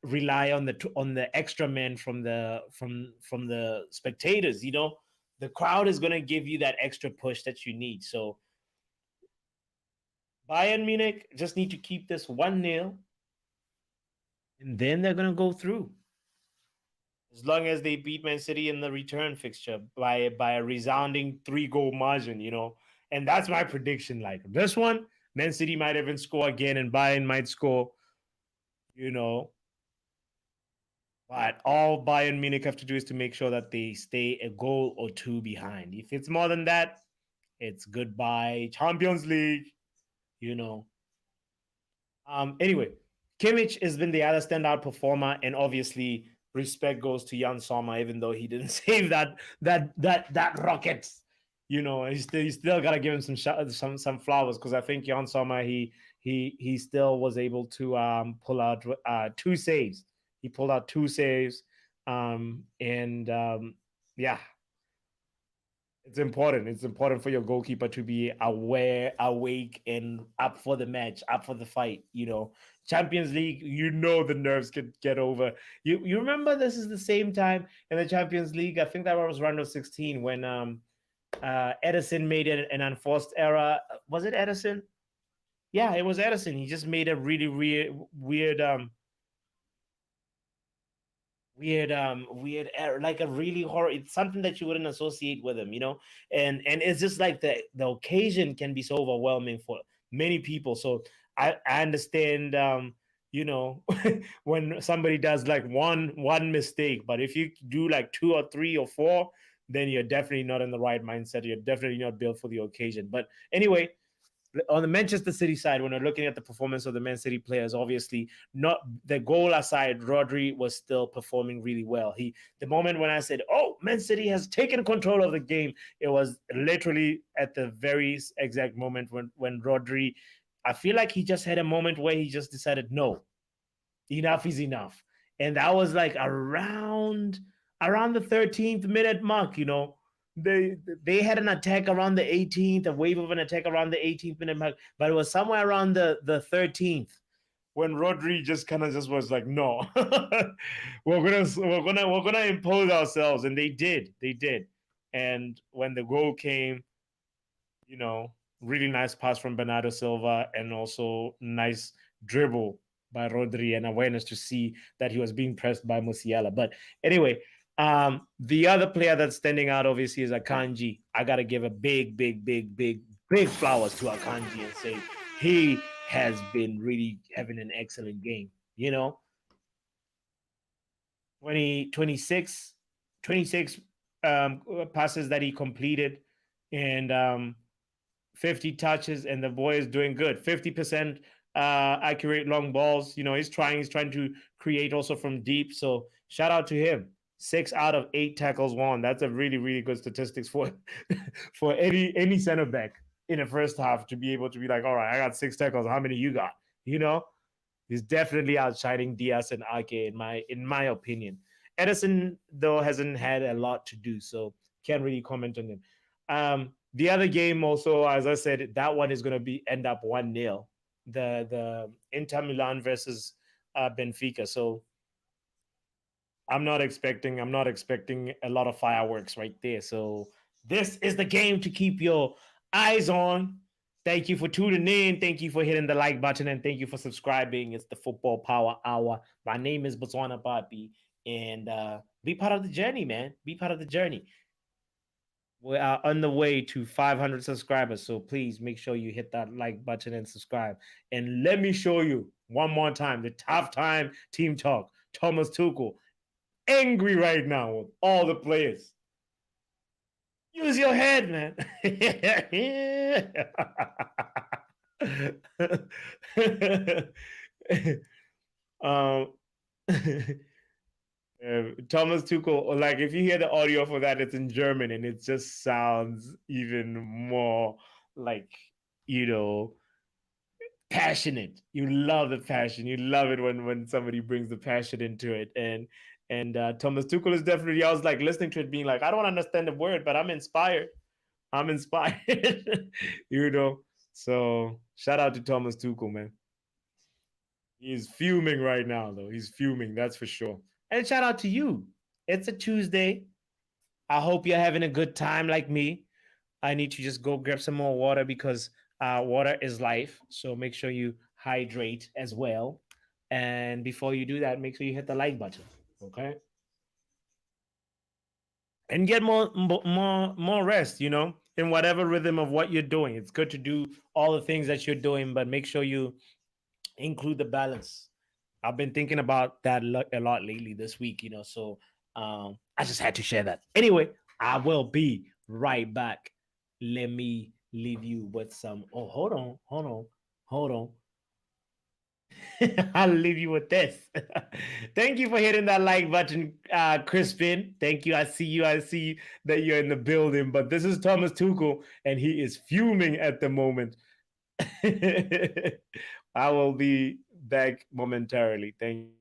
rely on the extra men from the spectators. You know, the crowd is going to give you that extra push that you need. So Bayern Munich just need to keep this 1-0, and then they're going to go through. As long as they beat Man City in the return fixture by a resounding 3-goal margin, you know. And that's my prediction. Like this one, Man City might even score again and Bayern might score, you know. But all Bayern Munich have to do is to make sure that they stay a goal or two behind. If it's more than that, it's goodbye Champions League, you know. Anyway, Kimmich has been the other standout performer, and obviously respect goes to Jan Sommer, even though he didn't save that rocket. You know, you still gotta give him some flowers, because I think Jan Sommer, he still was able to pull out 2 saves. He pulled out 2 saves, and yeah, it's important. It's important for your goalkeeper to be aware, awake, and up for the match, up for the fight. You know, Champions League, you know the nerves could get over. You remember this is the same time in the Champions League. I think that was round of 16 when Edison made an unforced error. Was it Edison? Yeah, it was Edison. He just made a really weird error, like a really horror. It's something that you wouldn't associate with him, you know. And it's just like the occasion can be so overwhelming for many people. So I understand, you know, when somebody does like one mistake, but if you do like 2 or 3 or 4, then you're definitely not in the right mindset. You're definitely not built for the occasion. But anyway, on the Manchester City side, when we're looking at the performance of the Man City players, obviously not the goal aside, Rodri was still performing really well. The moment when I said, "Oh, Man City has taken control of the game," it was literally at the very exact moment when Rodri, I feel like he just had a moment where he just decided, no, enough is enough, and that was like around the 13th minute mark, you know. They had an attack around the 18th, a wave of an attack around the 18th minute mark, but it was somewhere around the 13th when Rodri just kind of just was like, no, we're gonna impose ourselves, and they did. And when the goal came, you know, really nice pass from Bernardo Silva, and also nice dribble by Rodri, and awareness to see that he was being pressed by Musiala. But anyway, the other player that's standing out obviously is Akanji. I gotta give a big flowers to Akanji and say he has been really having an excellent game. You know, 26 passes that he completed, and 50 touches, and the boy is doing good. 50% accurate long balls. You know, he's trying to create also from deep. So shout out to him. 6 out of 8 tackles won. That's a really good statistics for for any center back in the first half, to be able to be like, all right, I got 6 tackles. How many you got? You know, he's definitely outshining Diaz and Ake in my opinion. Edison though hasn't had a lot to do, so can't really comment on him. The other game also, as I said, that one is going to end up 1-0. The Inter Milan versus Benfica. So I'm not expecting a lot of fireworks right there. So this is the game to keep your eyes on. Thank you for tuning in. Thank you for hitting the like button, and thank you for subscribing. It's the Football Power Hour. My name is Botswanapapi, and be part of the journey, man. Be part of the journey. We are on the way to 500 subscribers, so please make sure you hit that like button and subscribe. And let me show you one more time the tough time team talk. Thomas Tuchel, angry right now with all the players. Use your head, man. um, Thomas Tuchel, like if you hear the audio for that, it's in German, and it just sounds even more like, you know, passionate. You love the passion. You love it when somebody brings the passion into it. And Thomas Tuchel is definitely, I was like listening to it being like, I don't understand the word, but I'm inspired. You know. So shout out to Thomas Tuchel, man. He's fuming right now, though. He's fuming, that's for sure. And shout out to you. It's a Tuesday. I hope you're having a good time like me. I need to just go grab some more water, because water is life. So make sure you hydrate as well. And before you do that, make sure you hit the like button. Okay. And get more rest, you know, in whatever rhythm of what you're doing. It's good to do all the things that you're doing, but make sure you include the balance. I've been thinking about that a lot lately this week, you know, so I just had to share that. Anyway, I will be right back. Let me leave you with some. Oh, hold on. I'll leave you with this. Thank you for hitting that like button, Crispin. Thank you. I see you. I see that you're in the building. But this is Thomas Tuchel, and he is fuming at the moment. I will be back momentarily. Thank you.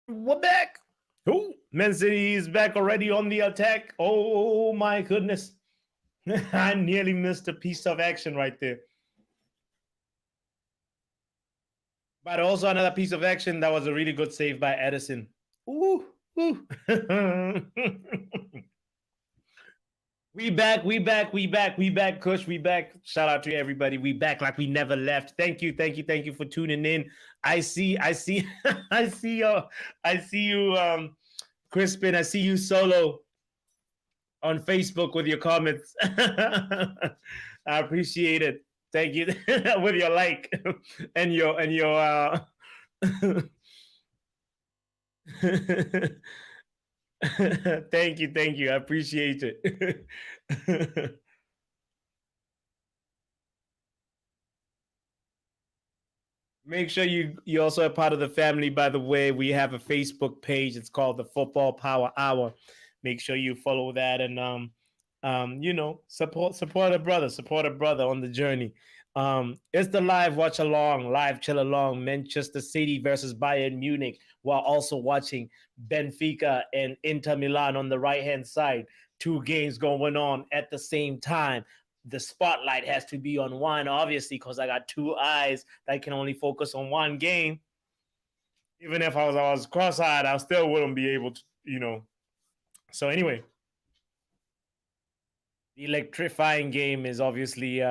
We're back. Oh, Man City is back already on the attack. Oh my goodness. I nearly missed a piece of action right there. But also another piece of action that was a really good save by Edison. Ooh, ooh. We back, we back, we back, we back, Kush, we back. Shout out to everybody. We back like we never left. Thank you, thank you, thank you for tuning in. I see, I see you, Crispin. I see you solo on Facebook with your comments. I appreciate it. Thank you with your like and your Thank you. I appreciate it. Make sure you also are part of the family. By the way, we have a Facebook page. It's called the Football Power Hour. Make sure you follow that and support a brother on the journey. It's the live watch along, live chill along, Manchester City versus Bayern Munich, while also watching Benfica and Inter Milan on the right hand side. Two games going on at the same time. The spotlight has to be on one, obviously, because I got two eyes that can only focus on one game. Even if I was cross-eyed, I still wouldn't be able to. So anyway, the electrifying game is obviously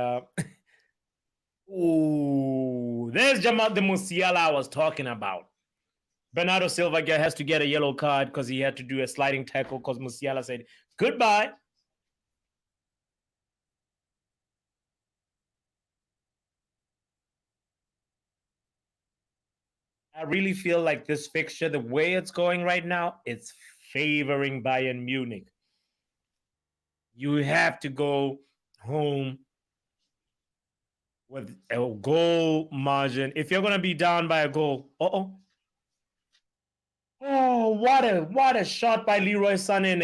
ooh, there's Jamal de Musiala I was talking about. Bernardo Silva has to get a yellow card because he had to do a sliding tackle because Musiala said goodbye. I really feel like this fixture, the way it's going right now, it's favoring Bayern Munich. You have to go home with a goal margin. If you're gonna be down by a goal, oh, what a shot by Leroy Sané and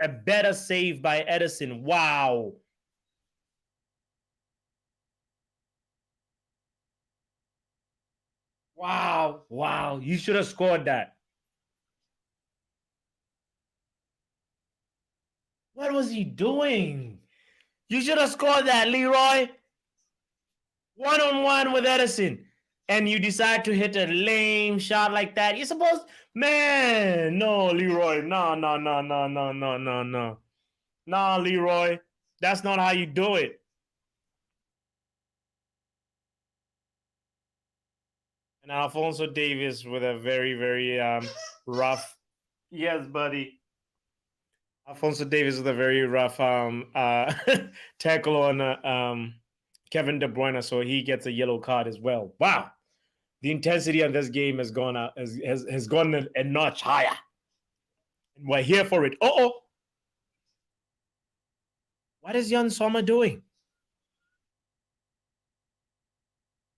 a better save by Edison. Wow. Wow. You should have scored that. What was he doing? You should have scored that, Leroy. 1-on-1 with Edison. And you decide to hit a lame shot like that. You're supposed, man, no, Leroy. No. Nah, Leroy. That's not how you do it. And Alfonso Davis with a very, very rough. Yes, buddy. Alfonso Davis with a very rough tackle on Kevin De Bruyne, so he gets a yellow card as well. Wow, the intensity of this game has gone out, has gone a notch higher, and we're here for it. What is Jan Sommer doing?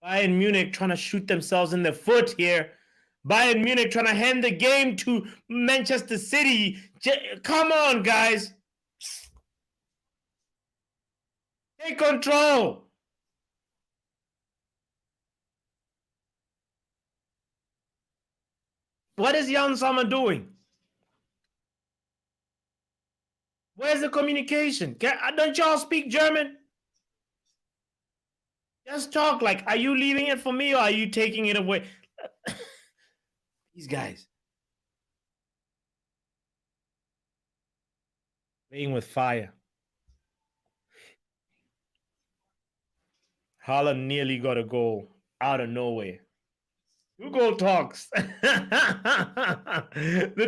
Bayern Munich trying to shoot themselves in the foot here. Bayern Munich trying to hand the game to Manchester City. Come on, guys. Take control. What is Jan Sommer doing? Where's the communication? Don't y'all speak German? Just talk. Like, are you leaving it for me or are you taking it away? These guys playing with fire. Haaland nearly got a goal out of nowhere. Tuchel talks. The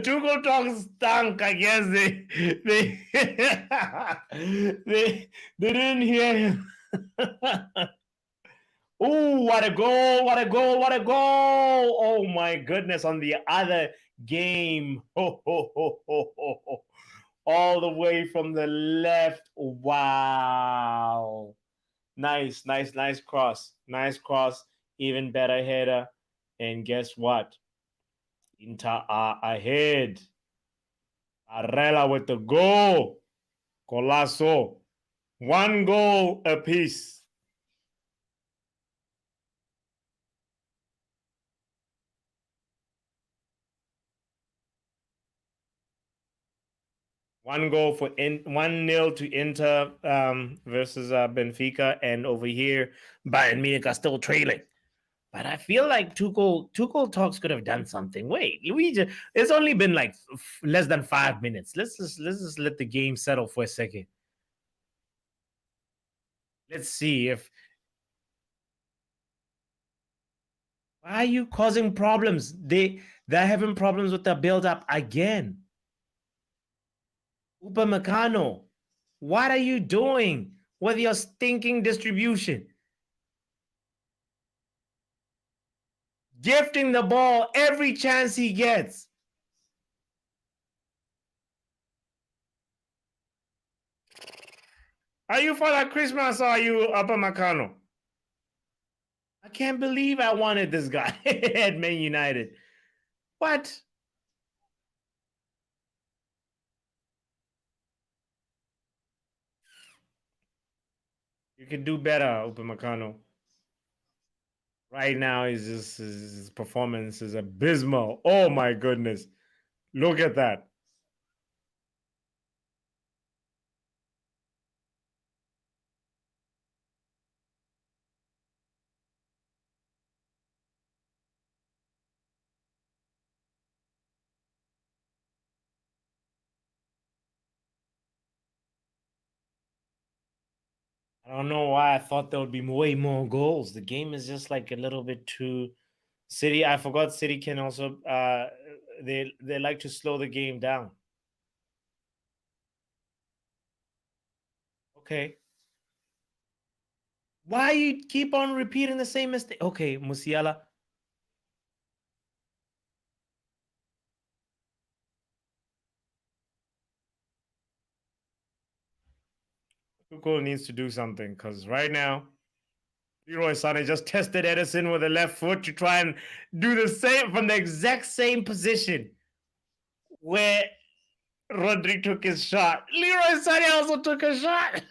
Tuchel talks stunk. I guess they didn't hear him. Oh, what a goal! Oh my goodness! On the other game, all the way from the left. Wow! Nice cross. Even better header. And guess what? Inter are ahead. Arrela with the goal. Colasso. 1 goal apiece. One goal for 1-0 to Inter versus Benfica, and over here, Bayern Munich are still trailing. But I feel like Tuchel talks could have done something. Wait, Luigi, it's only been like less than 5 minutes. Let's just let the game settle for a second. Let's see if. Why are you causing problems? They're having problems with the build-up again. Upamecano, what are you doing with your stinking distribution? Gifting the ball every chance he gets. Are you Father Christmas or are you Upper Macano? I can't believe I wanted this guy at Man United. What? You can do better, Upper Macano. Right now, his performance is abysmal. Oh my goodness. Look at that. I don't know why I thought there would be way more goals. The game is just like a little bit too City. I forgot City can also they like to slow the game down. Okay. Why you keep on repeating the same mistake? Okay, Musiala. Tuchel needs to do something because right now, Leroy Sané just tested Edison with a left foot to try and do the same from the exact same position where Rodri took his shot. Leroy Sané also took a shot.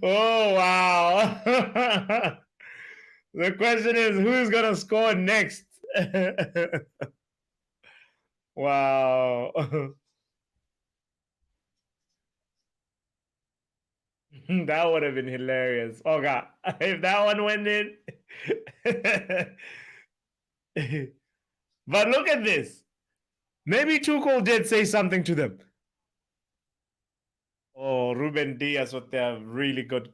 Oh, wow. The question is, who's going to score next? Wow. That would have been hilarious. Oh, God. If that one went in. But look at this. Maybe Tuchel did say something to them. Oh, Ruben Diaz with their really good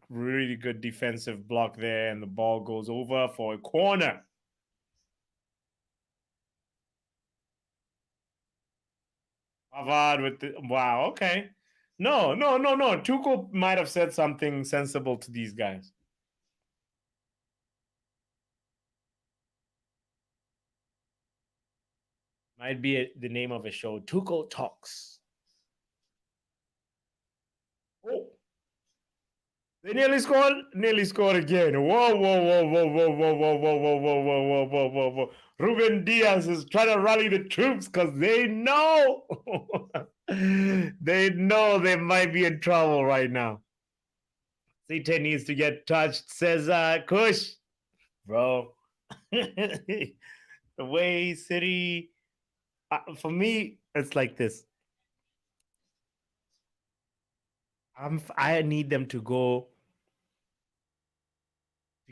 defensive block there, and the ball goes over for a corner. Pavard with the wow, okay. No. Tuchel might have said something sensible to these guys. Might be the name of a show. Tuchel Talks. Oh. They nearly scored again. Whoa. Ruben Diaz is trying to rally the troops because they know they know they might be in trouble right now. C10 needs to get touched, says Kush. Bro. The way City for me, it's like this. I need them to go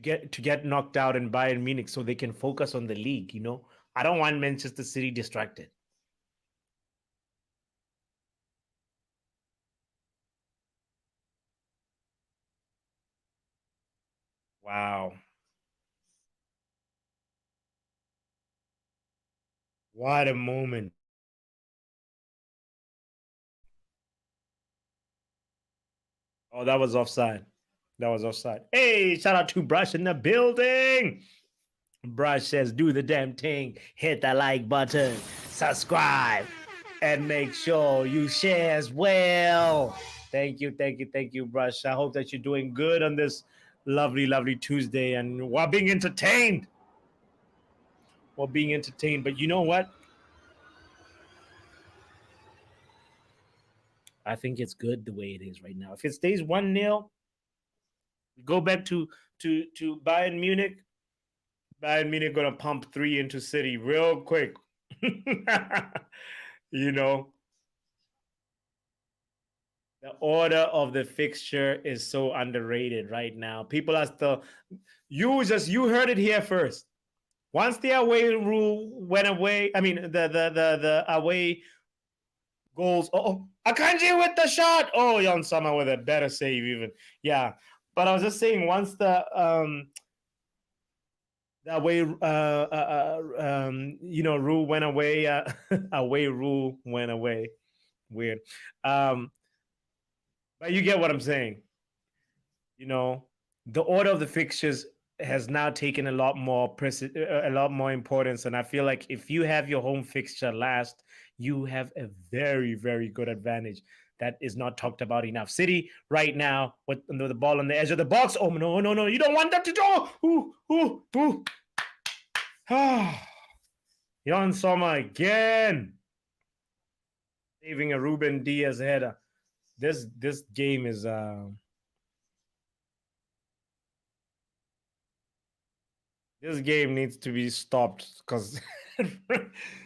to get knocked out in Bayern Munich so they can focus on the league, you know? I don't want Manchester City distracted. Wow. What a moment. Oh, that was offside. That was offside. Hey, shout out to Brush in the building. Brush says, do the damn thing. Hit the like button. Subscribe. And make sure you share as well. Thank you, Brush. I hope that you're doing good on this lovely Tuesday. And while being entertained. But you know what? I think it's good the way it is right now. If it stays 1-0, go back to Bayern Munich. Bayern Munich gonna pump 3 into City real quick. You know, the order of the fixture is so underrated right now. People are still you heard it here first. Once the away rule went away, I mean the away goals. Oh, Akanji with the shot. Oh, Jan Sama with a better save even. Yeah, but I was just saying once the away rule went away. Away rule went away. Weird. But you get what I'm saying. You know, the order of the fixtures has now taken a lot more importance, and I feel like if you have your home fixture last, you have a very good advantage. that is not talked about enough. City right now with the ball on the edge of the box. Oh, no. You don't want that to go. Ooh. Jan Sommer again. Saving a Ruben Diaz header. This game is... This game needs to be stopped because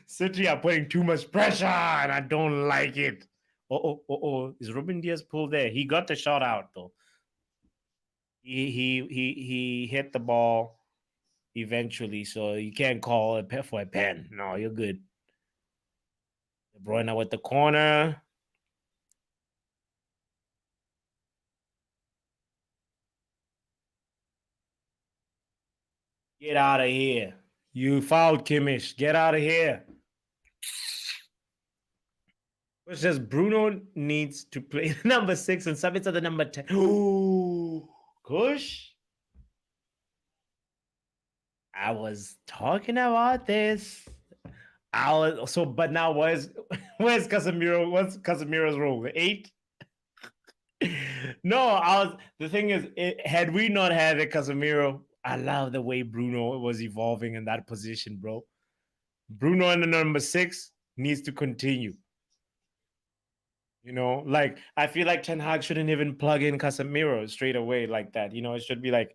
City are putting too much pressure and I don't like it. Oh. Is Ruben Diaz pulled there? He got the shot out though. He hit the ball eventually, so you can't call it for a pen. No, you're good. De Bruyne with the corner. Get out of here. You fouled Kimmich. Get out of here. Which says Bruno needs to play number 6 and sub it to the number 10. Ooh, Kush. I was talking about this. But now where's Casemiro? What's Casemiro's role? 8? No, the thing is, had we not had a Casemiro, I love the way Bruno was evolving in that position, bro. Bruno in the number 6 needs to continue. You know, like I feel like Ten Hag shouldn't even plug in Casemiro straight away like that. You know, it should be like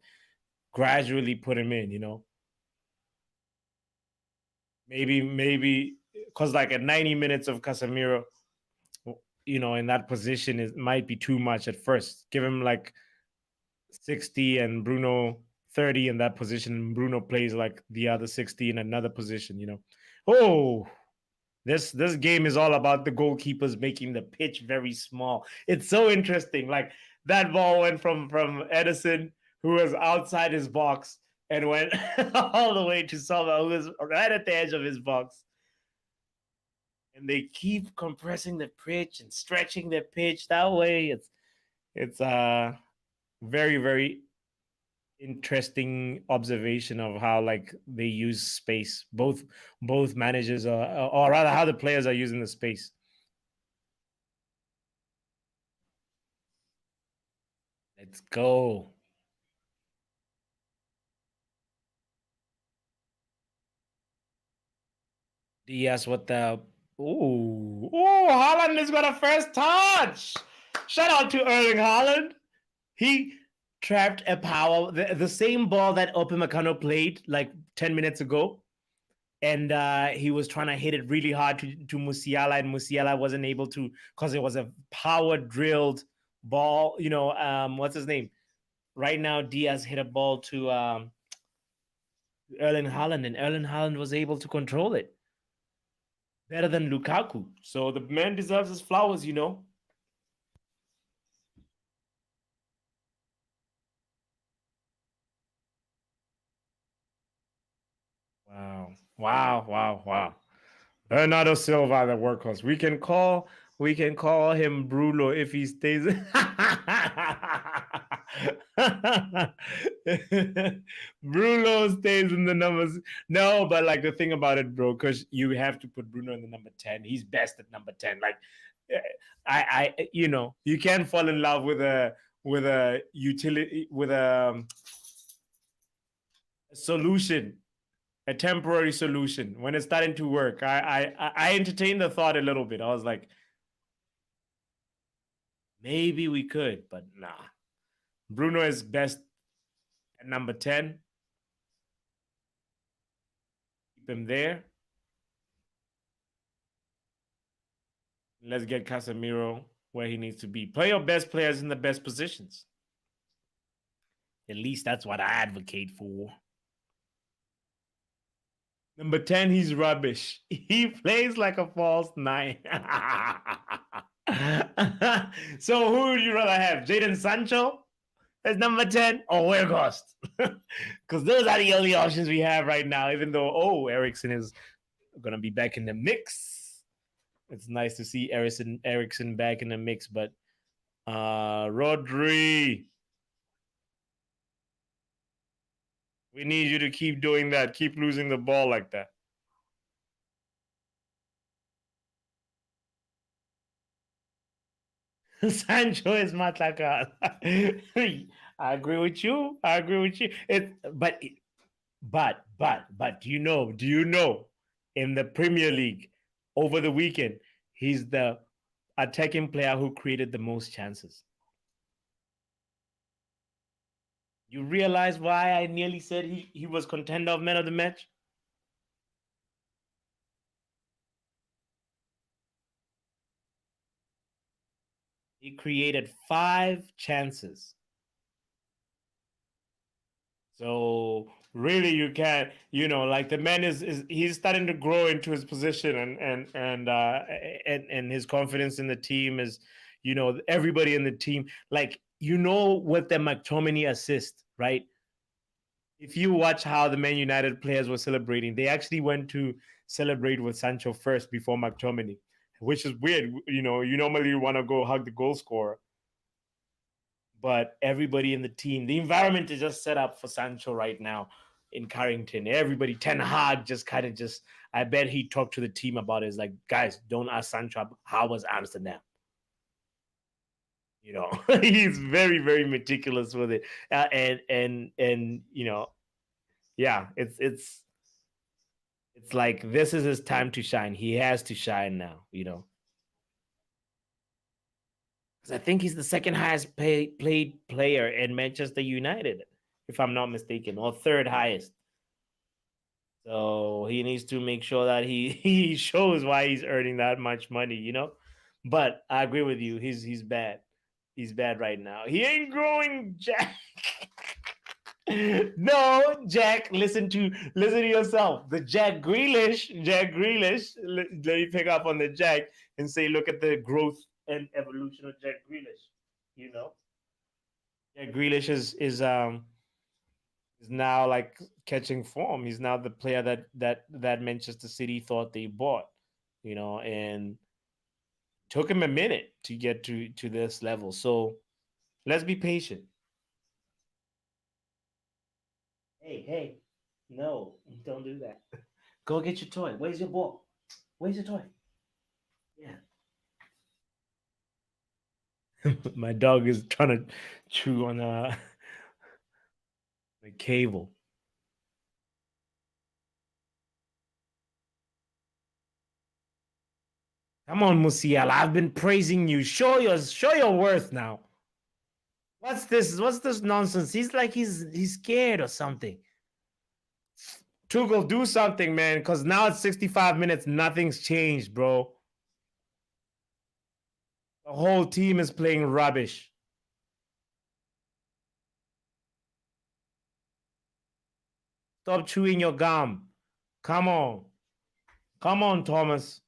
gradually put him in, you know. Maybe because like at 90 minutes of Casemiro, you know, in that position, it might be too much at first. Give him like 60 and Bruno 30 in that position. Bruno plays like the other 60 in another position, you know. Oh, this game is all about the goalkeepers making the pitch very small. It's so interesting. Like that ball went from Edison, who was outside his box, and went all the way to Salva, who was right at the edge of his box. And they keep compressing the pitch and stretching the pitch that way. It's very, very interesting observation of how like they use space. Both managers or rather how the players are using the space. Let's go. Diaz with the Haaland has got a first touch. Shout out to Erling Haaland. He trapped a power, the same ball that Upamecano played like 10 minutes ago. And he was trying to hit it really hard to Musiala, and Musiala wasn't able to because it was a power drilled ball. You know, what's his name? Right now, Diaz hit a ball to Erling Haaland, and Erling Haaland was able to control it better than Lukaku. So the man deserves his flowers, you know. Wow. Bernardo Silva, the workhorse. We can call him Bruno if he stays. Bruno stays in the numbers. No, but like the thing about it, bro, because you have to put Bruno in the number 10. He's best at number 10. Like I you know, you can't fall in love with a utility, with a solution, a temporary solution when it's starting to work. I entertained the thought a little bit. I was like, maybe we could, but nah. Bruno is best at number 10. Keep him there. Let's get Casemiro where he needs to be. Play your best players in the best positions. At least that's what I advocate for. Number 10, he's rubbish. He plays like a false 9. So who would you rather have? Jadon Sancho as number 10 or Weghorst? Because those are the only options we have right now, even though, Eriksen is going to be back in the mix. It's nice to see Eriksen back in the mix, but Rodri, we need you to keep doing that. Keep losing the ball like that. Sancho is Mataka. I agree with you. I agree with you. But do you know in the Premier League over the weekend, he's the attacking player who created the most chances. You realize why I nearly said he was contender of man of the match? He created 5 chances. So really you can't, like the man is he's starting to grow into his position and his confidence in the team is, everybody in the team, like, with the McTominay assist, right? If you watch how the Man United players were celebrating, they actually went to celebrate with Sancho first before McTominay, which is weird. You normally want to go hug the goal scorer, but everybody in the team, the environment is just set up for Sancho right now in Carrington. Everybody, Ten Hag just kind of I bet he talked to the team about it. It's like, guys, don't ask Sancho how was Amsterdam. He's very, very meticulous with it, and yeah, it's like this is his time to shine. He has to shine now, because I think he's the second highest played player in Manchester United, if I'm not mistaken, or third highest. So he needs to make sure that he shows why he's earning that much money, But I agree with you. He's bad. He's bad right now. He ain't growing, Jack. No, Jack. Listen to yourself. The Jack Grealish. Let me pick up on the Jack and say, look at the growth and evolution of Jack Grealish. Jack Grealish is now like catching form. He's now the player that Manchester City thought they bought, and took him a minute to get to this level. So let's be patient. Hey, no, don't do that. Go get your toy. Where's your ball? Where's your toy? Yeah. My dog is trying to chew on the cable. Come on, Musiala. I've been praising you. Show your worth now. What's this? What's this nonsense? He's like he's scared or something. Tuchel, do something, man, because now it's 65 minutes. Nothing's changed, bro. The whole team is playing rubbish. Stop chewing your gum. Come on. Come on, Thomas.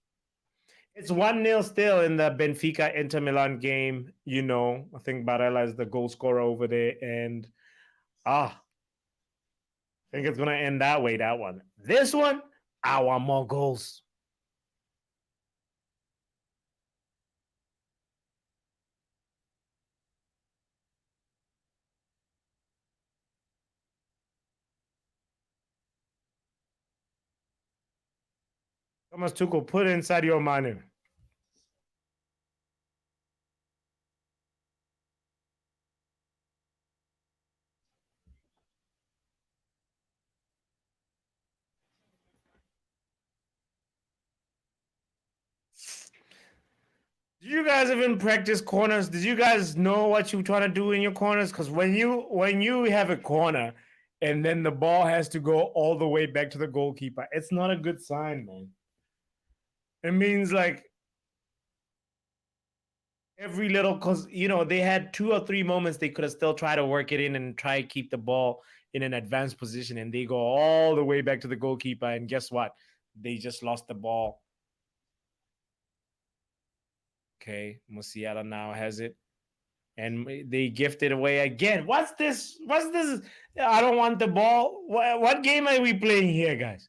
It's 1-0 still in the Benfica Inter Milan game. I think Barella is the goal scorer over there. And I think it's going to end that way, that one. This one, I want more goals. Thomas Tuchel, put inside your money. Did you guys even practice corners? Did you guys know what you're trying to do in your corners? Because when you have a corner and then the ball has to go all the way back to the goalkeeper, it's not a good sign, man. It means like every little, because they had 2 or 3 moments they could have still tried to work it in and try to keep the ball in an advanced position, and they go all the way back to the goalkeeper, and guess what? They just lost the ball. Okay, Musiala now has it, and they gift it away again. What's this? I don't want the ball. What game are we playing here, guys?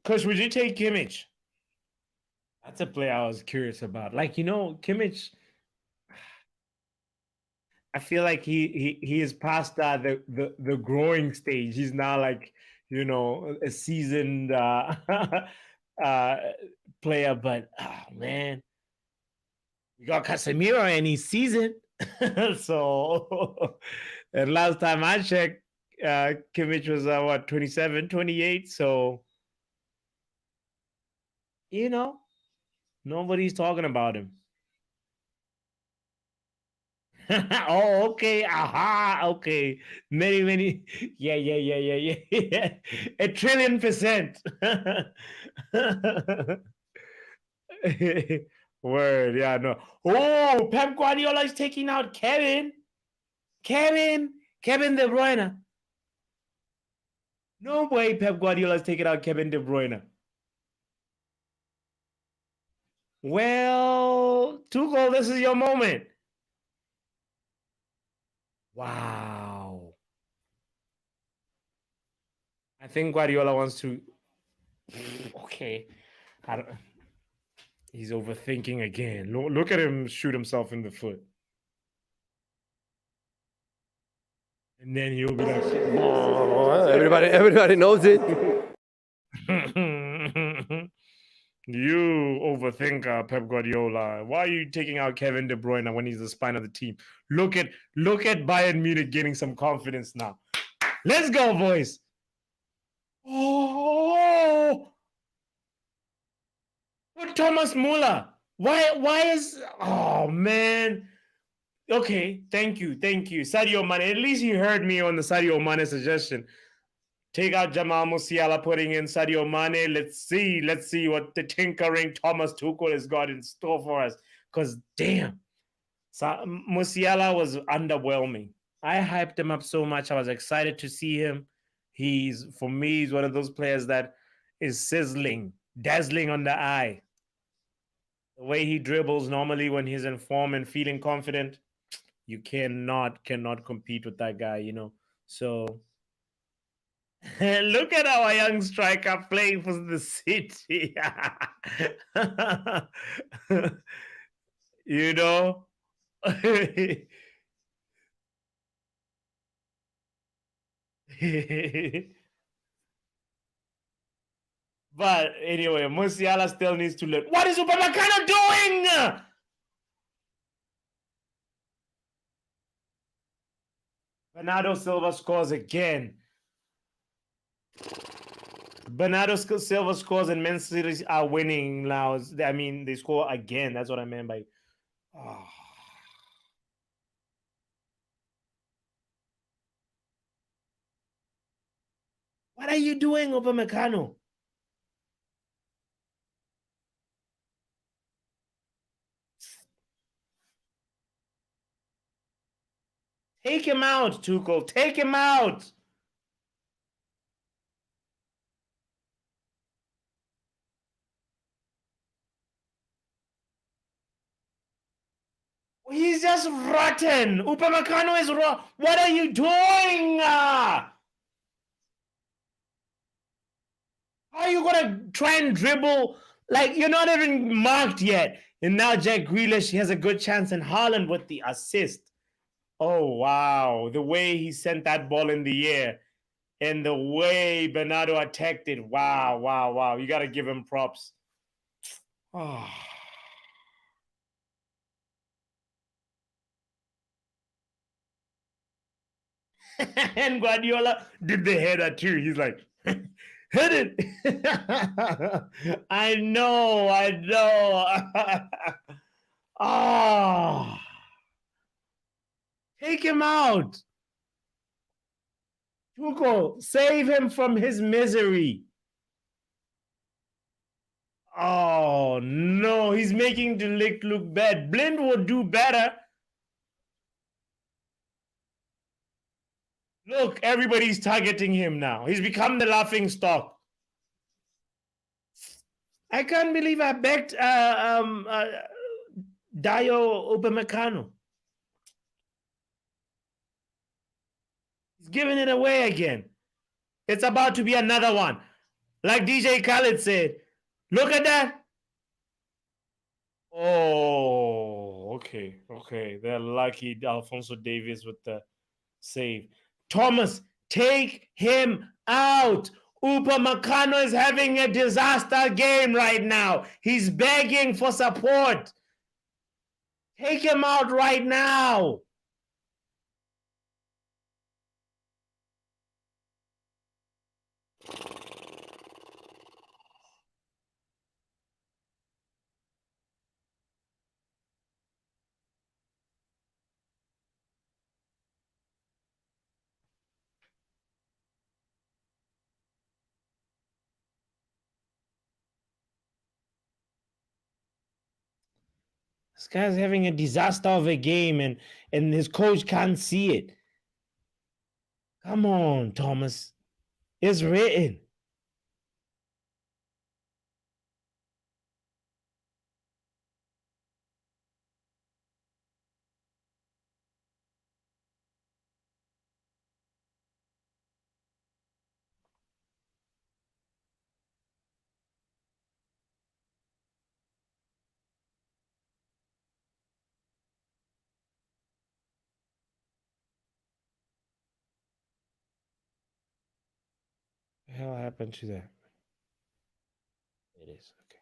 Coach, would you take Kimmich? That's a player I was curious about. Like, you know, Kimmich, I feel like he is past the growing stage. He's now like, you know, a seasoned uh player, but oh man, you got Casemiro and he's seasoned. So and last time I checked, Kimmich was what, 27, 28. So you know, nobody's talking about him. Oh, okay. Aha. Okay. Many. Yeah. A trillion percent. Word. Yeah, no. Oh, Pep Guardiola is taking out Kevin De Bruyne. No way Pep Guardiola is taking out Kevin De Bruyne. Well, Tuchel, this is your moment. Wow. I think Guardiola wants to. Okay. I don't... He's overthinking again. Look at him shoot himself in the foot. And then he'll be like, oh, everybody knows it. You overthinker, Pep Guardiola. Why are you taking out Kevin De Bruyne when he's the spine of the team? Look at Bayern Munich getting some confidence now. Let's go, boys. Oh, what Thomas Muller? Why is, oh man. Okay, thank you. Sadio Mane. At least he heard me on the Sadio Mane suggestion. Take out Jamal Musiala, putting in Sadio Mane. Let's see what the tinkering Thomas Tuchel has got in store for us. Because damn, Musiala was underwhelming. I hyped him up so much. I was excited to see him. For me, he's one of those players that is sizzling, dazzling on the eye. The way he dribbles normally when he's in form and feeling confident, you cannot compete with that guy, you know. So look at our young striker playing for the City. You know. But anyway, Musiala still needs to learn. What is Upamecano doing? Bernardo Silva scores again. Bernardo Silva scores and Man City are winning now. I mean, they score again. That's what I meant by... Oh. What are you doing, Upamecano? Take him out, Tuchel. Take him out. He's just rotten. Upamecano is raw. What are you doing? How are you going to try and dribble? Like, you're not even marked yet. And now Jack Grealish has a good chance, and Haaland with the assist. Oh, wow. The way he sent that ball in the air and the way Bernardo attacked it. Wow. You got to give him props. Oh. And Guardiola did the header too. He's like, hit it. I know. Oh. Take him out. Tuchel, save him from his misery. Oh, no. He's making De Ligt look bad. Blind would do better. Look, everybody's targeting him now. He's become the laughing stock. I can't believe I backed Dayo Upamecano. He's giving it away again. It's about to be another one. Like DJ Khaled said, look at that. Oh, okay. They're lucky Alphonso Davies with the save. Thomas, take him out. Upamecano is having a disaster game right now. He's begging for support. Take him out right now. This guy's having a disaster of a game and his coach can't see it. Come on, Thomas. It's written. What the hell happened to that? It is. Okay.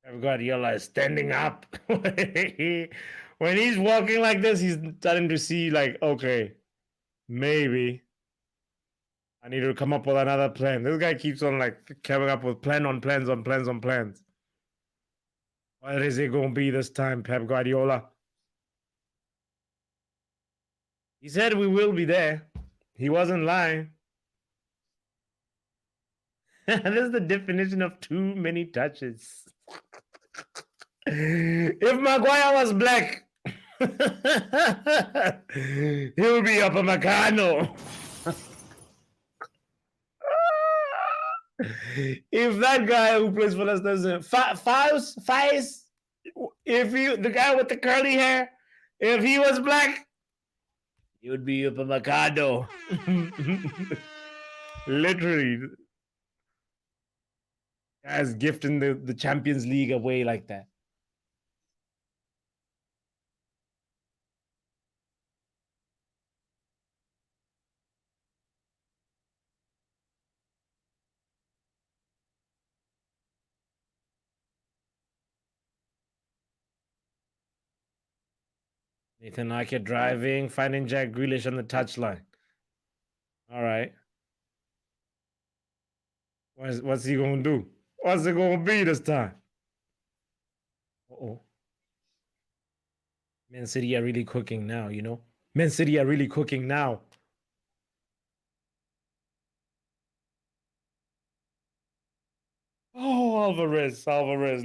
Pep Guardiola is standing up. When he's walking like this, he's starting to see like, okay, maybe I need to come up with another plan. This guy keeps on like coming up with plan on plans on plans on plans. What is it going to be this time, Pep Guardiola? He said we will be there. He wasn't lying. This is the definition of too many touches. If Maguire was black, he would be Upamecano. If that guy who plays for us doesn't Faiz, if you the guy with the curly hair, if he was black, he would be Upamecano. Literally, guys gifting the Champions League away like that. Nathan Ake driving, finding Jack Grealish on the touchline. All right. What's he going to do? What's it going to be this time? Uh-oh. Man City are really cooking now, you know? Man City are really cooking now. Oh, Alvarez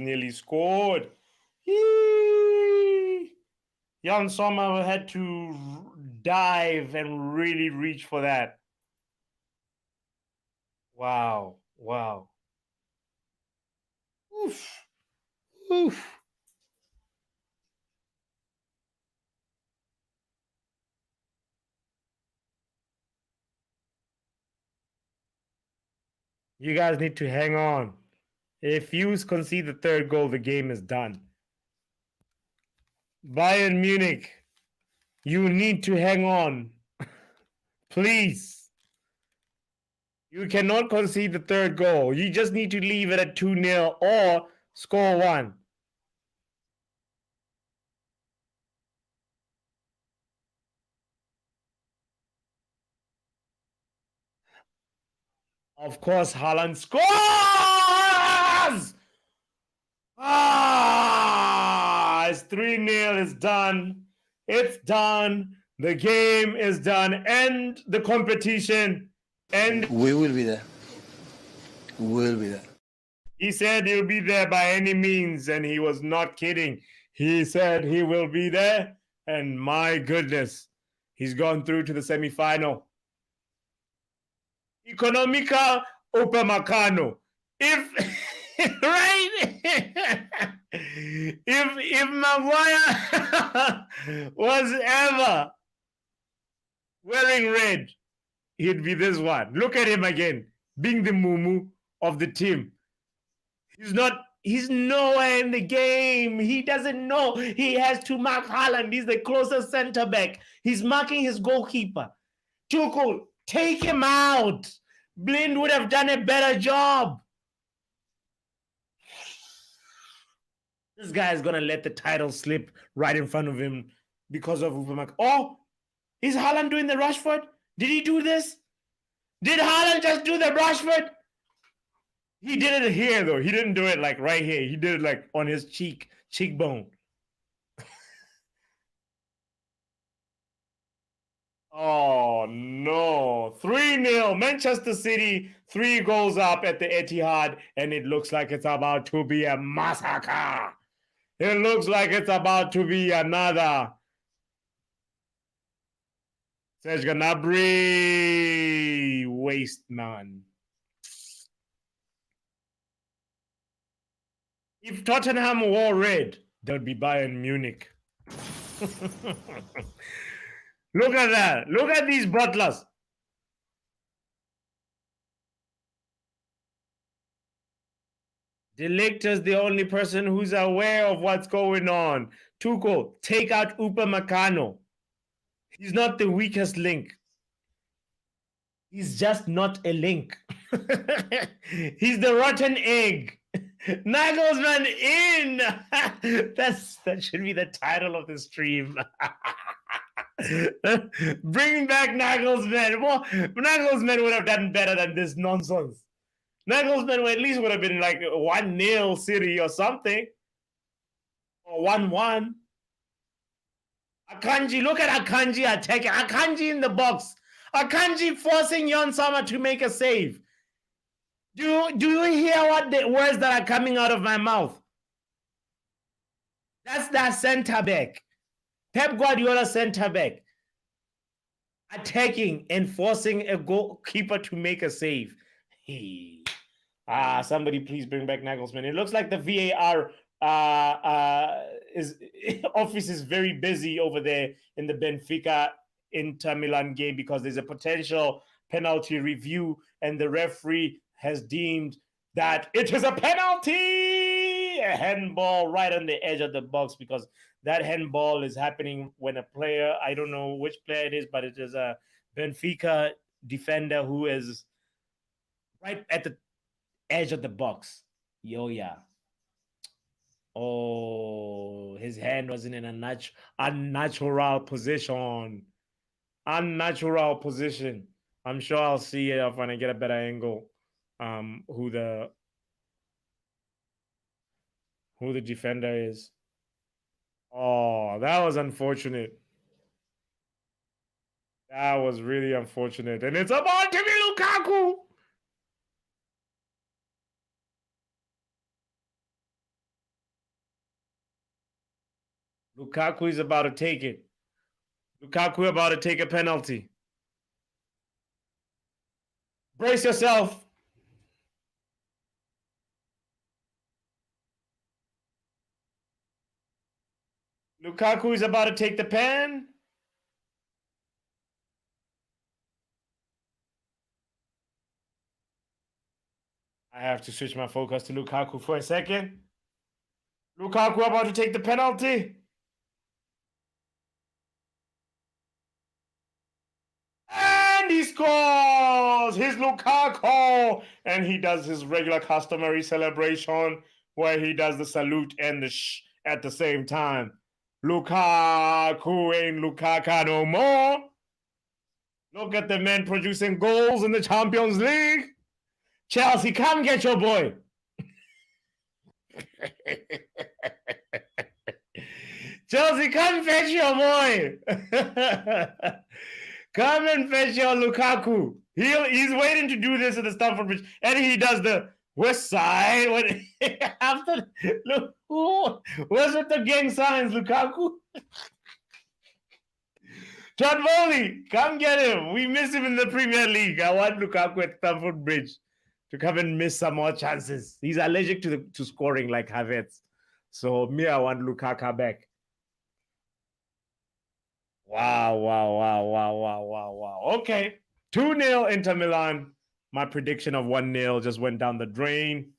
nearly scored. Yee! Jan Sommer had to dive and really reach for that. Wow. Oof. You guys need to hang on. If you concede the third goal, the game is done. Bayern Munich, you need to hang on. Please. You cannot concede the third goal. You just need to leave it at 2-0 or score one. Of course, Haaland scores! It's 3-0. It's done. It's done. The game is done. End the competition. We will be there. We will be there. He said he'll be there by any means, and he was not kidding. He said he will be there, and my goodness, he's gone through to the semi-final. Economica Upamecano. If right, if Maguire was ever wearing red, he'd be this one. Look at him again. being the mumu of the team. He's nowhere in the game. He doesn't know. He has to mark Haaland. He's the closest center back. He's marking his goalkeeper. Tuchel, take him out. Blind would have done a better job. This guy is going to let the title slip right in front of him because of Upamak. Oh, is Haaland doing the Rashford? Did he do this? Did Haaland just do the Rashford? He did it here, though. He didn't do it like right here. He did it like on his cheekbone. Oh, no. 3-0. Manchester City, 3 goals up at the Etihad, and it looks like it's about to be a massacre. It looks like it's about to be another Serge Gnabry waste, man. If Tottenham wore red, there would be Bayern Munich. Look at that. Look at these butlers. De Ligt is the only person who's aware of what's going on. Tuchel, take out Upamecano. He's not the weakest link. He's just not a link. He's the rotten egg. Nagelsmann in. That should be the title of the stream. Bring back Nagelsmann. Well, Nagelsmann would have done better than this nonsense. Nagelsmann at least would have been like 1-0 City or something. Or 1-1. Akanji, look at Akanji attacking. Akanji in the box. Akanji forcing Yon Sama to make a save. Do you hear what the words that are coming out of my mouth? That's that center back. Pep Guardiola center back. Attacking and forcing a goalkeeper to make a save. Hey. Somebody please bring back Nagelsmann. It looks like the VAR office is very busy over there in the Benfica Inter Milan game because there's a potential penalty review and the referee has deemed that it is a penalty, a handball right on the edge of the box, because that handball is happening when a player, I don't know which player it is, but it is a Benfica defender who is right at the edge of the box. Yeah. Oh, his hand wasn't in a unnatural position. Unnatural position. I'm sure I'll see it when I get a better angle. Who the defender is. Oh, that was unfortunate. That was really unfortunate. And it's about to be Lukaku. Lukaku is about to take it. Lukaku about to take a penalty. Brace yourself. Lukaku is about to take the pen. I have to switch my focus to Lukaku for a second. Lukaku about to take the penalty. And he scores! His Lukaku! And he does his regular customary celebration where he does the salute and the shh at the same time. Lukaku ain't Lukaku no more. Look at the men producing goals in the Champions League. Chelsea, come get your boy. Chelsea, come fetch your boy. Come and fetch your Lukaku. He's waiting to do this at the Stamford Bridge. And he does the west side. After, look, what's with the gang signs, Lukaku? John Bowley, come get him. We miss him in the Premier League. I want Lukaku at Stamford Bridge to come and miss some more chances. He's allergic to scoring like Havertz. So me, I want Lukaku back. Wow. Okay. 2-0 Inter Milan. My prediction of 1-0 just went down the drain.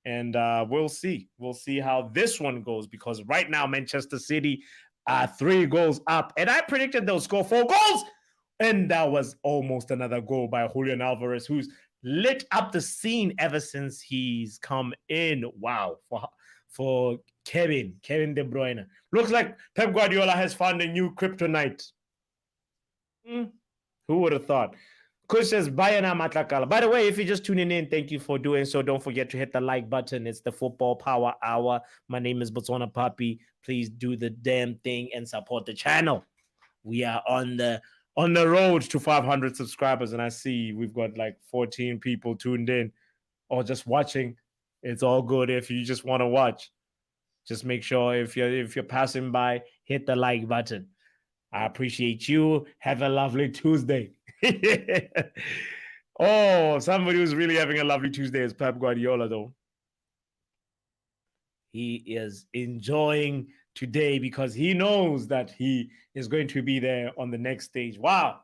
And we'll see. We'll see how this one goes, because right now Manchester City are 3 goals up. And I predicted they'll score 4 goals. And that was almost another goal by Julian Alvarez, who's lit up the scene ever since he's come in. Wow. For Kevin De Bruyne. Looks like Pep Guardiola has found a new kryptonite. Who would have thought? Kush says, Bayern Matlakala. By the way, if you're just tuning in, thank you for doing so. Don't forget to hit the like button. It's the Football Power Hour. My name is botswanapapi. Please do the damn thing and support the channel. We are on the road to 500 subscribers, and I see we've got like 14 people tuned in or just watching. It's all good if you just want to watch. Just make sure if you're passing by, hit the like button. I appreciate you. Have a lovely Tuesday. Oh, somebody who's really having a lovely Tuesday is Pep Guardiola, though. He is enjoying today because he knows that he is going to be there on the next stage. Wow.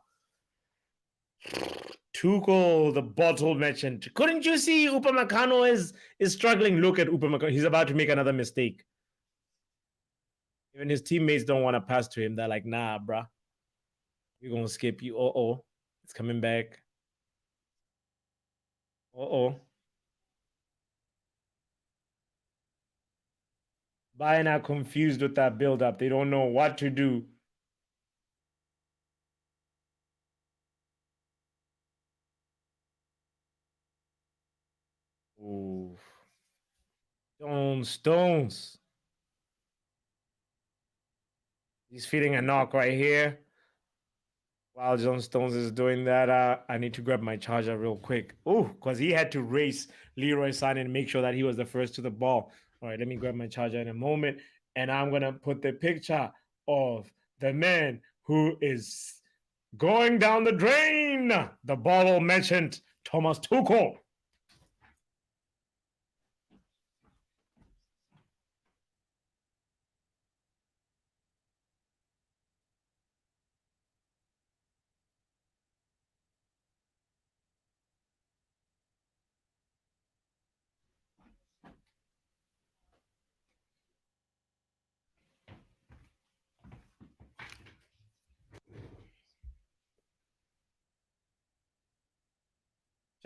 Tuchel, the bottle merchant. Couldn't you see Upamecano is struggling? Look at Upamecano. He's about to make another mistake. Even his teammates don't want to pass to him. They're like, nah, bruh. We're going to skip you. Uh-oh. It's coming back. Uh-oh. Bayern are confused with that build-up. They don't know what to do. Ooh. Stones. He's feeling a knock right here. While John Stones is doing that, I need to grab my charger real quick. Oh, because he had to race Leroy Sané and make sure that he was the first to the ball. All right, let me grab my charger in a moment. And I'm going to put the picture of the man who is going down the drain. The bottle merchant, Thomas Tuchel.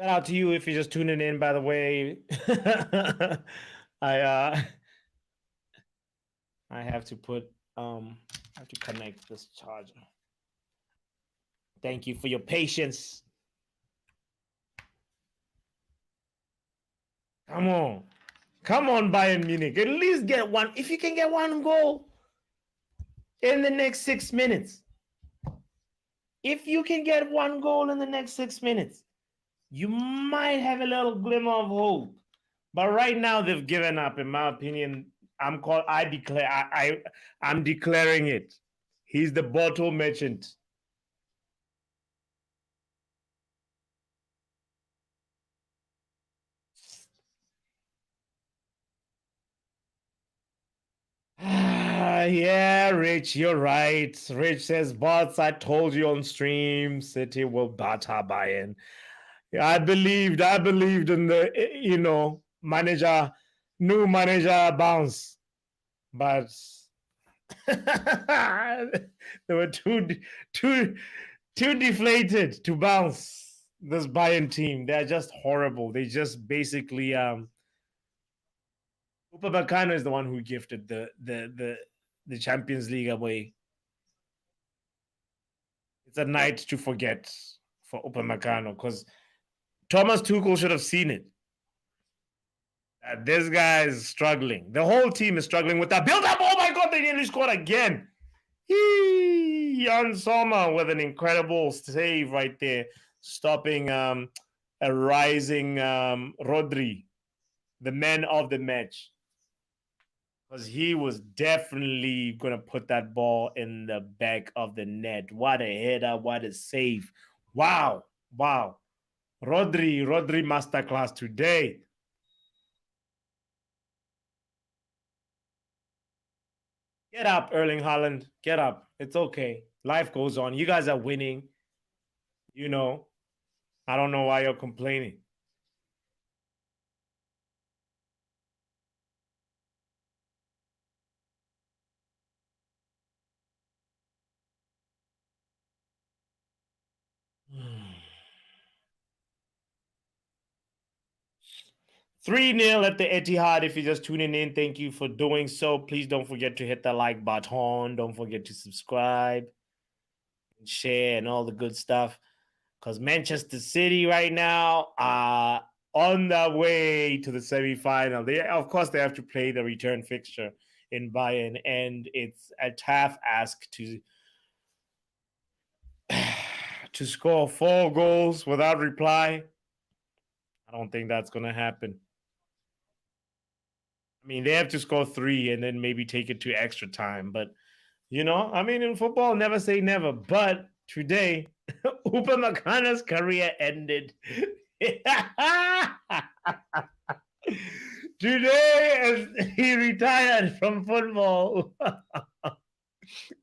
Shout out to you if you're just tuning in, by the way. I have to put I have to connect this charger. Thank you for your patience. Come on. Come on, Bayern Munich. At least get one. If you can get one goal in the next 6 minutes. If you can get one goal in the next 6 minutes, you might have a little glimmer of hope. But right now they've given up, in my opinion. I'm declaring it. He's the bottle merchant. Yeah, Rich, you're right. Rich says, bots, I told you on stream, City will batter Bayern. I believed in the, new manager bounce. But they were too deflated to bounce this Bayern team. They're just horrible. They just basically Upamecano is the one who gifted the Champions League away. It's a night to forget for Upamecano because Thomas Tuchel should have seen it. This guy is struggling. The whole team is struggling with that build-up. Oh my God, they nearly scored again. Jan Sommer with an incredible save right there, stopping a rising Rodri, the man of the match. Because he was definitely going to put that ball in the back of the net. What a header, what a save. Wow. Rodri masterclass today. Get up, Erling Haaland. Get up. It's okay. Life goes on. You guys are winning. I don't know why you're complaining. Hmm. 3-0 at the Etihad. If you're just tuning in, thank you for doing so. Please don't forget to hit the like button. Don't forget to subscribe and share and all the good stuff. Because Manchester City right now are on the way to the semi-final. Of course, they have to play the return fixture in Bayern, and it's a tough ask to score 4 goals without reply. I don't think that's going to happen. I mean, they have to score 3 and then maybe take it to extra time. But, I mean, in football, never say never. But today, Upamecano's career ended. Today, he retired from football.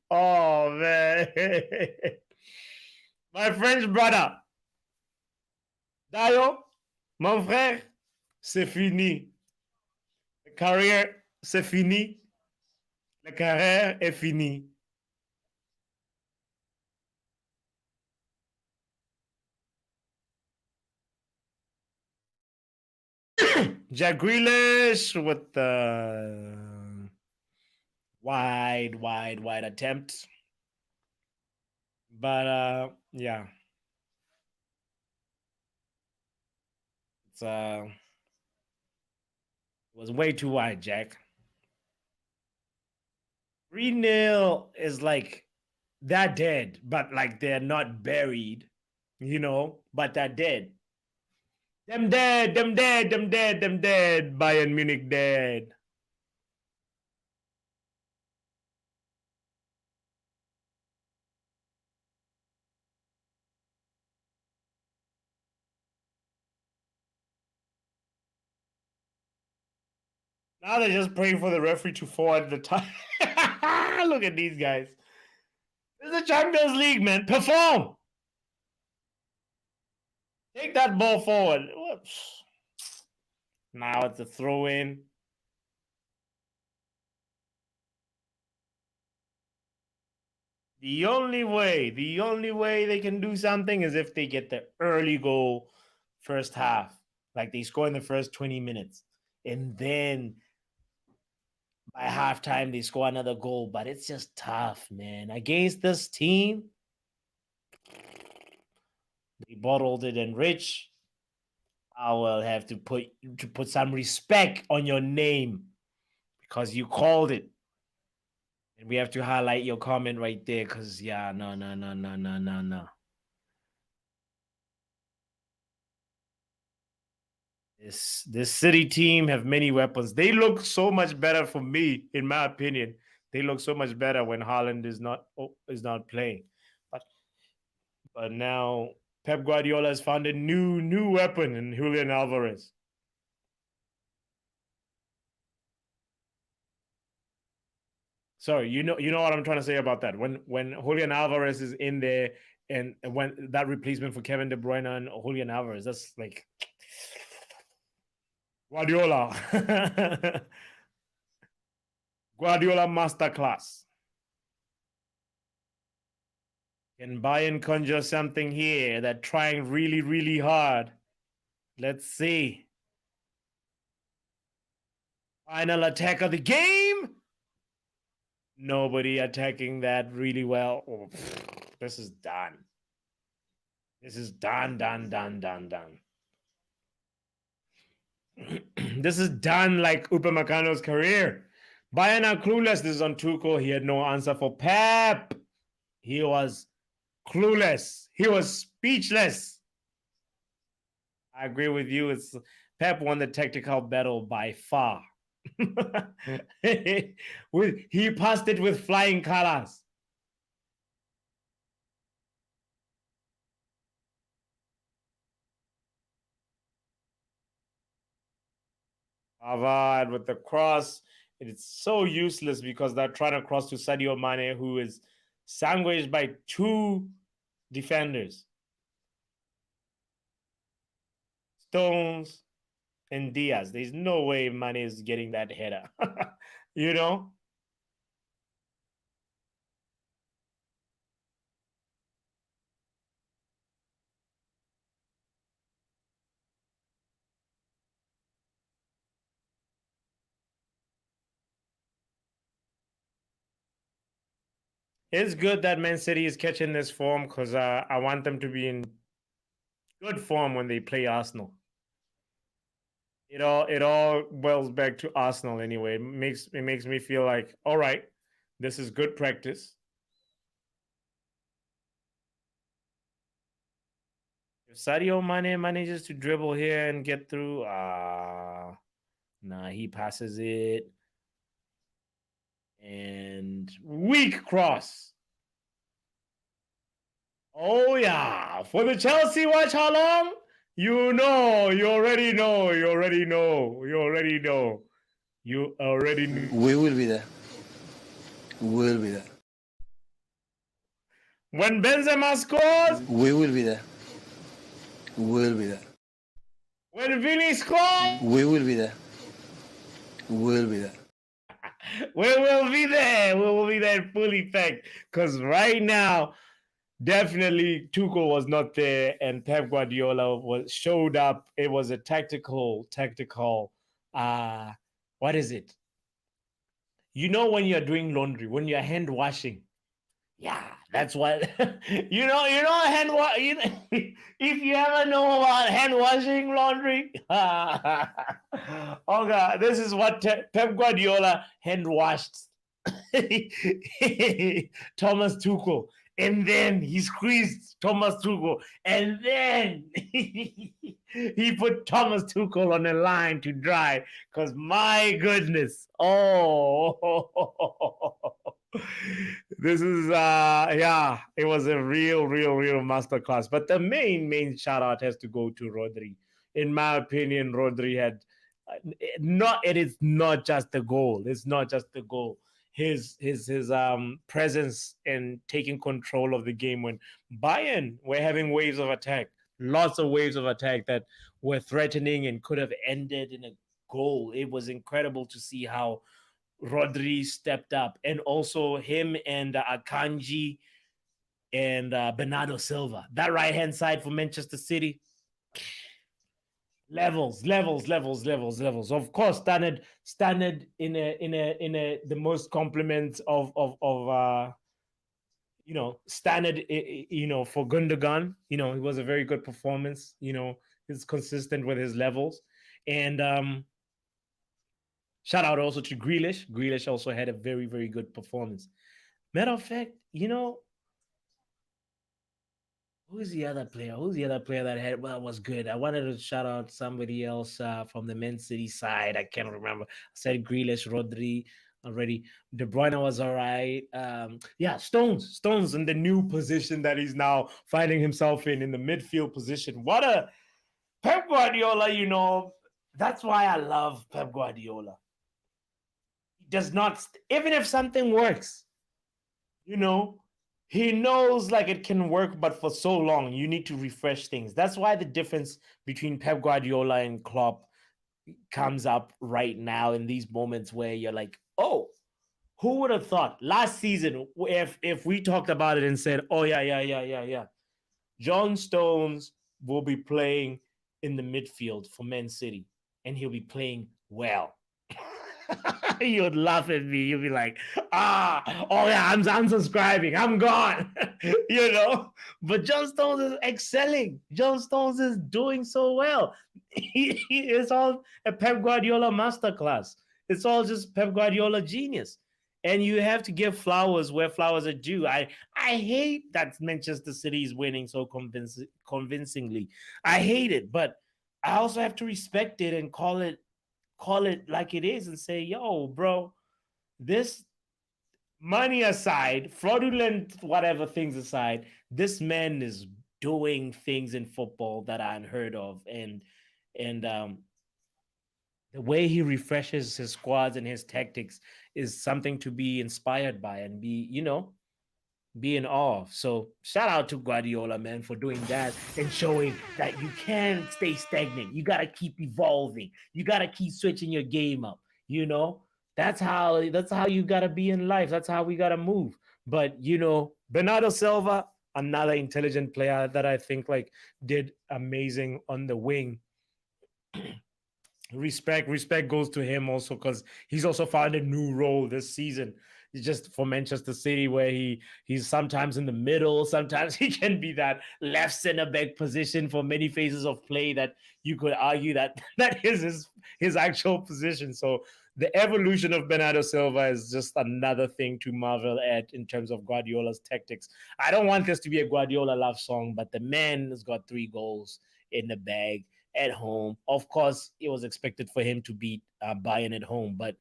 Oh, man. My French brother. Dayo, mon frère, c'est fini. La carrière, c'est fini. La carrière est finie. Jack Grealish with the wide attempt. But yeah. It was way too wide, Jack. 3-0 is like they're dead, but like they're not buried, but they're dead. Them dead, them dead, them dead, them dead. Bayern Munich dead. Now they're just praying for the referee to forward the time. Look at these guys. This is the Champions League, man. Perform. Take that ball forward. Whoops. Now it's a throw in. The only way they can do something is if they get the early goal first half. Like they score in the first 20 minutes. And then by halftime, they score another goal. But it's just tough, man. Against this team, they bottled it and rich. I will have to put some respect on your name because you called it. And we have to highlight your comment right there because, yeah, no. This City team have many weapons. They look so much better for me, in my opinion. They look so much better when Haaland is not playing. But now Pep Guardiola has found a new weapon in Julian Alvarez. Sorry, you know what I'm trying to say about that. When Julian Alvarez is in there and when that replacement for Kevin De Bruyne and Julian Alvarez, that's like Guardiola. Guardiola masterclass. Can Bayern conjure something here? They're trying really, really hard. Let's see. Final attack of the game. Nobody attacking that really well. Oh, this is done. This is done. This is done like Upamecano's career. Bayern are clueless. This is on Tuchel. He had no answer for Pep. He was clueless. He was speechless. I agree with you. Pep won the tactical battle by far. He passed it with flying colors. Pavard with the cross. It's so useless because they're trying to cross to Sadio Mane, who is sandwiched by 2 defenders. Stones, and Diaz. There's no way Mane is getting that header. You know? It's good that Man City is catching this form because I want them to be in good form when they play Arsenal. It all boils back to Arsenal anyway. It makes me feel like, all right, this is good practice. If Sadio Mane manages to dribble here and get through, nah, he passes it. And weak cross. Oh, yeah. For the Chelsea watch how long? You know. You already know. You already know. You already know. You already know. We will be there. We will be there. When Benzema scores, We will be there. We will be there. when Vini scores, We will be there. We will be there. we will be there. We will be there in full effect. Because right now, definitely Tuchel was not there and Pep Guardiola showed up. It was a tactical, what is it? You know when you're doing laundry, when you're hand washing. Yeah, that's what hand wash. If you ever know about hand washing laundry, oh God, this is what Pep Guardiola hand washed Thomas Tuchel, and then he squeezed Thomas Tuchel, and then he put Thomas Tuchel on the line to dry. Because my goodness, this is it was a real masterclass. But the main shout out has to go to Rodri. In my opinion, Rodri had it is not just the goal. It's not just the goal. His presence and taking control of the game when Bayern were having waves of attack, lots of waves of attack that were threatening and could have ended in a goal. It was incredible to see how Rodri stepped up, and also him and Akanji and Bernardo Silva. That right hand side for Manchester City. Levels. Of course, standard in the most compliments of standard for Gundogan. It was a very good performance. He's consistent with his levels, and shout out also to Grealish. Grealish also had a very, very good performance. Matter of fact, who's the other player? Who's the other player that was good? I wanted to shout out somebody else from the Man City side. I can't remember. I said Grealish, Rodri already. De Bruyne was all right. Stones in the new position that he's now finding himself in the midfield position. What a Pep Guardiola, that's why I love Pep Guardiola. He does not, even if something works, he knows like it can work, but for so long, you need to refresh things. That's why the difference between Pep Guardiola and Klopp comes up right now in these moments where you're like, oh, who would have thought last season if we talked about it and said, oh, yeah. John Stones will be playing in the midfield for Man City, and he'll be playing well. You'd laugh at me. You'd be like, I'm subscribing. I'm gone. But John Stones is excelling. John Stones is doing so well. It's all a Pep Guardiola masterclass. It's all just Pep Guardiola genius. And you have to give flowers where flowers are due. I hate that Manchester City is winning so convincingly. I hate it, but I also have to respect it and call it like it is and say, yo, bro, this money aside, fraudulent whatever things aside, this man is doing things in football that are unheard of. And the way he refreshes his squads and his tactics is something to be inspired by and be, being off. So shout out to Guardiola, man, for doing that and showing that you can't stay stagnant. You gotta keep evolving. You gotta keep switching your game up. You know, that's how you gotta be in life. That's how we gotta move. But Bernardo Silva, another intelligent player that I think like did amazing on the wing. Respect goes to him also because he's also found a new role this season. He's just for Manchester City, where he's sometimes in the middle, sometimes he can be that left center back position for many phases of play that you could argue that that is his actual position. So the evolution of Bernardo Silva is just another thing to marvel at in terms of Guardiola's tactics. I don't want this to be a Guardiola love song, but the man has got 3 goals in the bag at home. Of course, it was expected for him to beat Bayern at home, but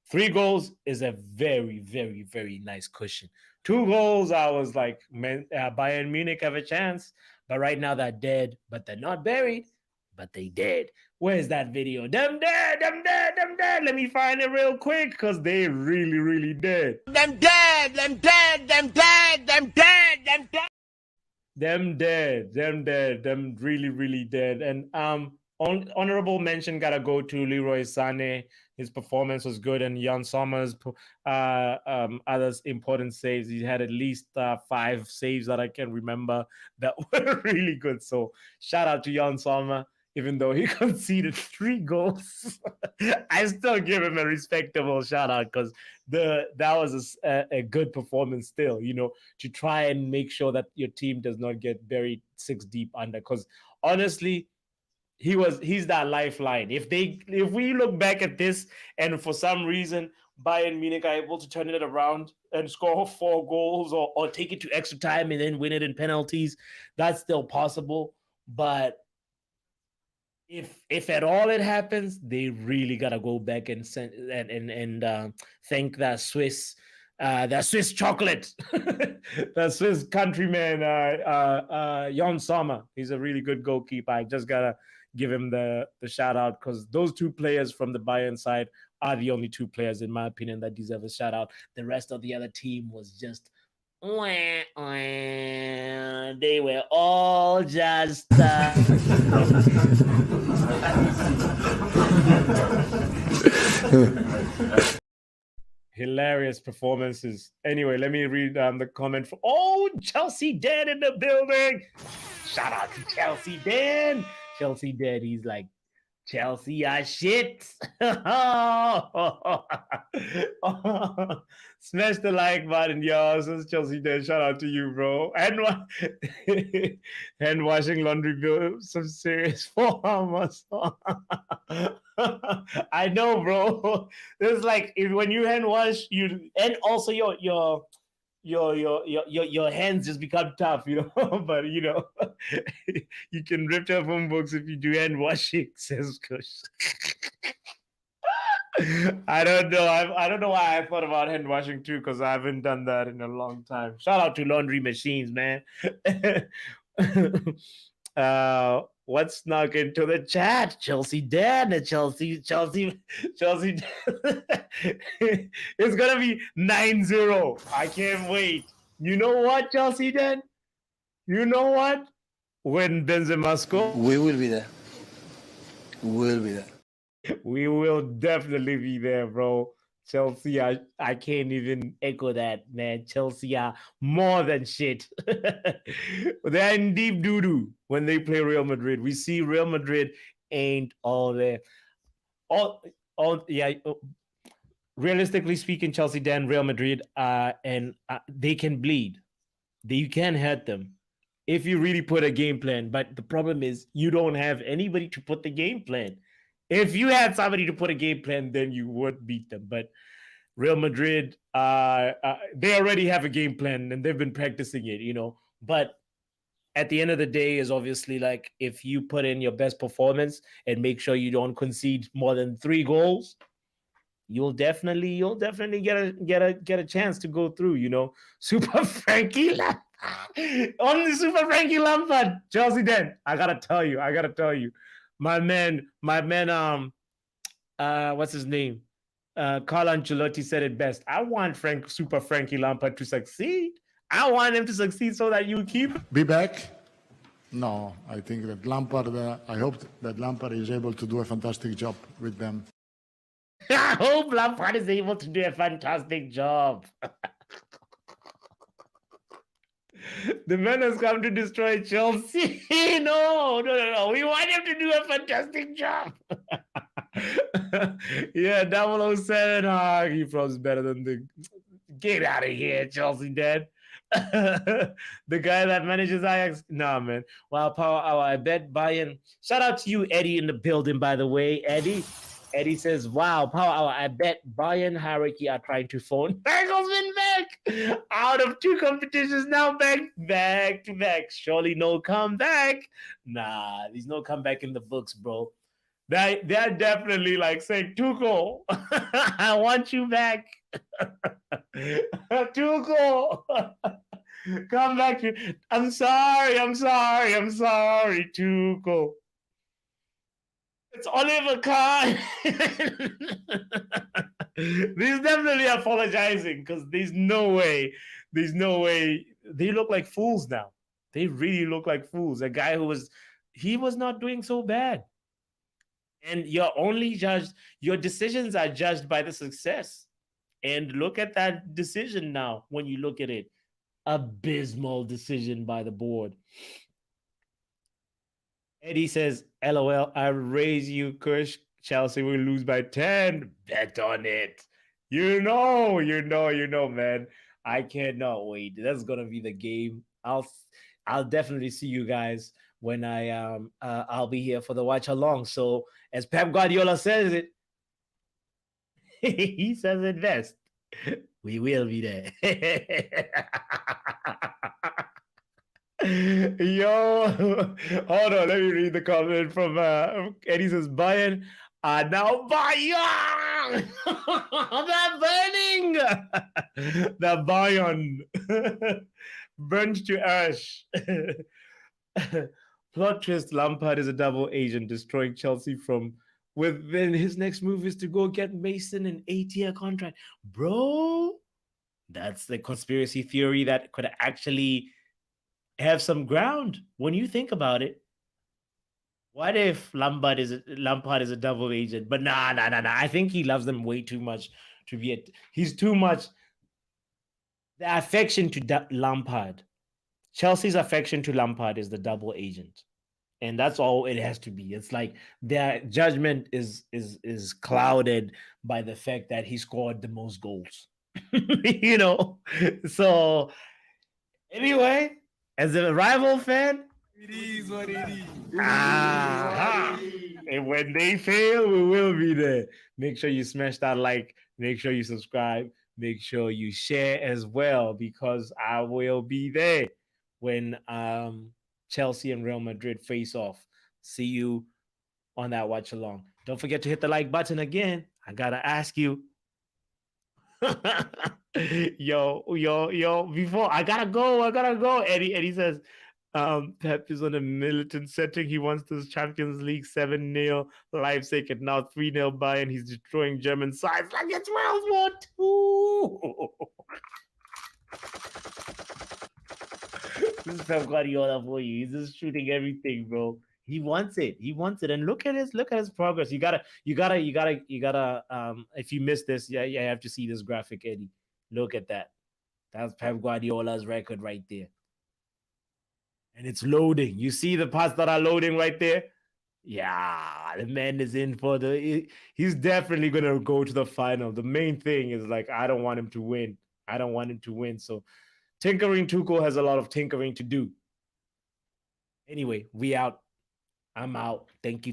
3 goals is a very, very, very nice cushion. 2 goals, I was like, man, Bayern Munich have a chance, but right now they're dead, but they're not buried, but they dead. Where's that video? Them dead, them dead, them dead. Let me find it real quick because they really, really dead. Them dead, them dead, them dead, them dead, them dead. Them dead, them really, really dead. And honorable mention gotta go to Leroy Sané. His performance was good, and Jan Sommer's other important saves. He had at least 5 saves that I can remember that were really good. So shout out to Jan Sommer. Even though he conceded 3 goals, I still give him a respectable shout out because that was a good performance still, to try and make sure that your team does not get buried 6 deep under. Because honestly, he's that lifeline. If we look back at this and for some reason Bayern Munich are able to turn it around and score 4 goals or take it to extra time and then win it in penalties, that's still possible. But if at all it happens, they really gotta go back and thank that Swiss chocolate, that Swiss countryman, Jan Sommer. He's a really good goalkeeper. I just gotta give him the shout out because those 2 players from the Bayern side are the only 2 players, in my opinion, that deserve a shout out. The rest of the other team was just they were all just hilarious performances. Anyway, let me read the comment for Chelsea Dan in the building. Shout out to Chelsea Dan. Chelsea Dan, he's like, Chelsea are shit. Smash the like button, y'all. Since Chelsea Dan, shout out to you, bro. And hand washing laundry bill, some serious form. I know, bro. It's like when you hand wash, and also your hands just become tough, but you can rip your phone books if you do hand washing, says Kush. I don't know. I don't know why I thought about hand washing too, because I haven't done that in a long time. Shout out to laundry machines, man. What's snuck into the chat? Chelsea Dan, Chelsea. It's gonna be 9-0. I can't wait. You know what, Chelsea Dan? You know what? When Benzema scores, We will be there. We will be there. we will definitely be there, bro. Chelsea, I can't even echo that, man. Chelsea are more than shit. They're in deep doo-doo when they play Real Madrid. We see Real Madrid ain't all there. Realistically speaking, Chelsea, Dan, Real Madrid, and they can bleed. You can hurt them if you really put a game plan. But the problem is you don't have anybody to put the game plan. If you had somebody to put a game plan, then you would beat them. But Real Madrid, they already have a game plan and they've been practicing it, But at the end of the day, is obviously like if you put in your best performance and make sure you don't concede more than 3 goals, you'll definitely get a chance to go through. Super Frankie Lampard, only Super Frankie Lampard, Chelsea. Then I gotta tell you. My man, what's his name? Carlo Ancelotti said it best. I want Super Frankie Lampard to succeed. I want him to succeed so that you keep him. Be back? No, I think that Lampard, I hope that Lampard is able to do a fantastic job with them. I hope Lampard is able to do a fantastic job. The man has come to destroy Chelsea. No. We want him to do a fantastic job. Yeah, 007. He probably better than the. Get out of here, Chelsea Dad. The guy that manages Ajax. Nah, man. Wow, Power Hour. I bet Bayern. Shout out to you, Eddie, in the building, by the way. Eddie says, wow, Power Hour. I bet Bayern hierarchy are trying to phone Bergelsman back. Out of 2 competitions now, back to back. Surely no comeback. Nah, there's no comeback in the books, bro. They're definitely like saying, Tuchel, I want you back. Tuchel, come back. I'm sorry, Tuchel. It's Oliver Kahn. He's definitely apologizing because there's no way. They look like fools now. They really look like fools. A guy he was not doing so bad. And your decisions are judged by the success. And look at that decision now when you look at it. Abysmal decision by the board. Eddie says, LOL, I raise you, Kush. Chelsea will lose by 10. Bet on it. You know, man. I cannot wait. That's gonna be the game. I'll definitely see you guys when I'll be here for the watch along. So as Pep Guardiola says it, he says it best. We will be there. Yo, hold on. Let me read the comment from Eddie says Bayern are now Bayern. They're burning. The Bayern burnt to ash. Plot twist: Lampard is a double agent, destroying Chelsea from within. His next move is to go get Mason an 8-year contract, bro. That's the conspiracy theory that could actually have some ground when you think about it. What if Lampard is a double agent? But nah. I think he loves them way too much to be he's too much. The affection to Lampard, Chelsea's affection to Lampard is the double agent. And that's all it has to be. It's like their judgment is clouded by the fact that he scored the most goals. So anyway, as a rival fan, It is what it is. And when they fail, we will be there. Make sure you smash that like. Make sure you subscribe. Make sure you share as well, because I will be there when Chelsea and Real Madrid face off. See you on that watch along. Don't forget to hit the like button again. I gotta ask you. yo, before I gotta go. Eddie says, Pep is on a militant setting. He wants this Champions League 7-0 Leipzig and now 3-0 Bayern. He's destroying German sides like it's World War II. This is Pep Guardiola for you. He's just shooting everything, bro. He wants it. And look at his progress. You gotta. If you missed this, you have to see this graphic, Eddie. Look at that. That's Pep Guardiola's record right there. And it's loading. You see the parts that are loading right there? Yeah, the man is in for he's definitely gonna go to the final. The main thing is I don't want him to win. So tinkering Tuchel has a lot of tinkering to do. Anyway, we out. I'm out. Thank you.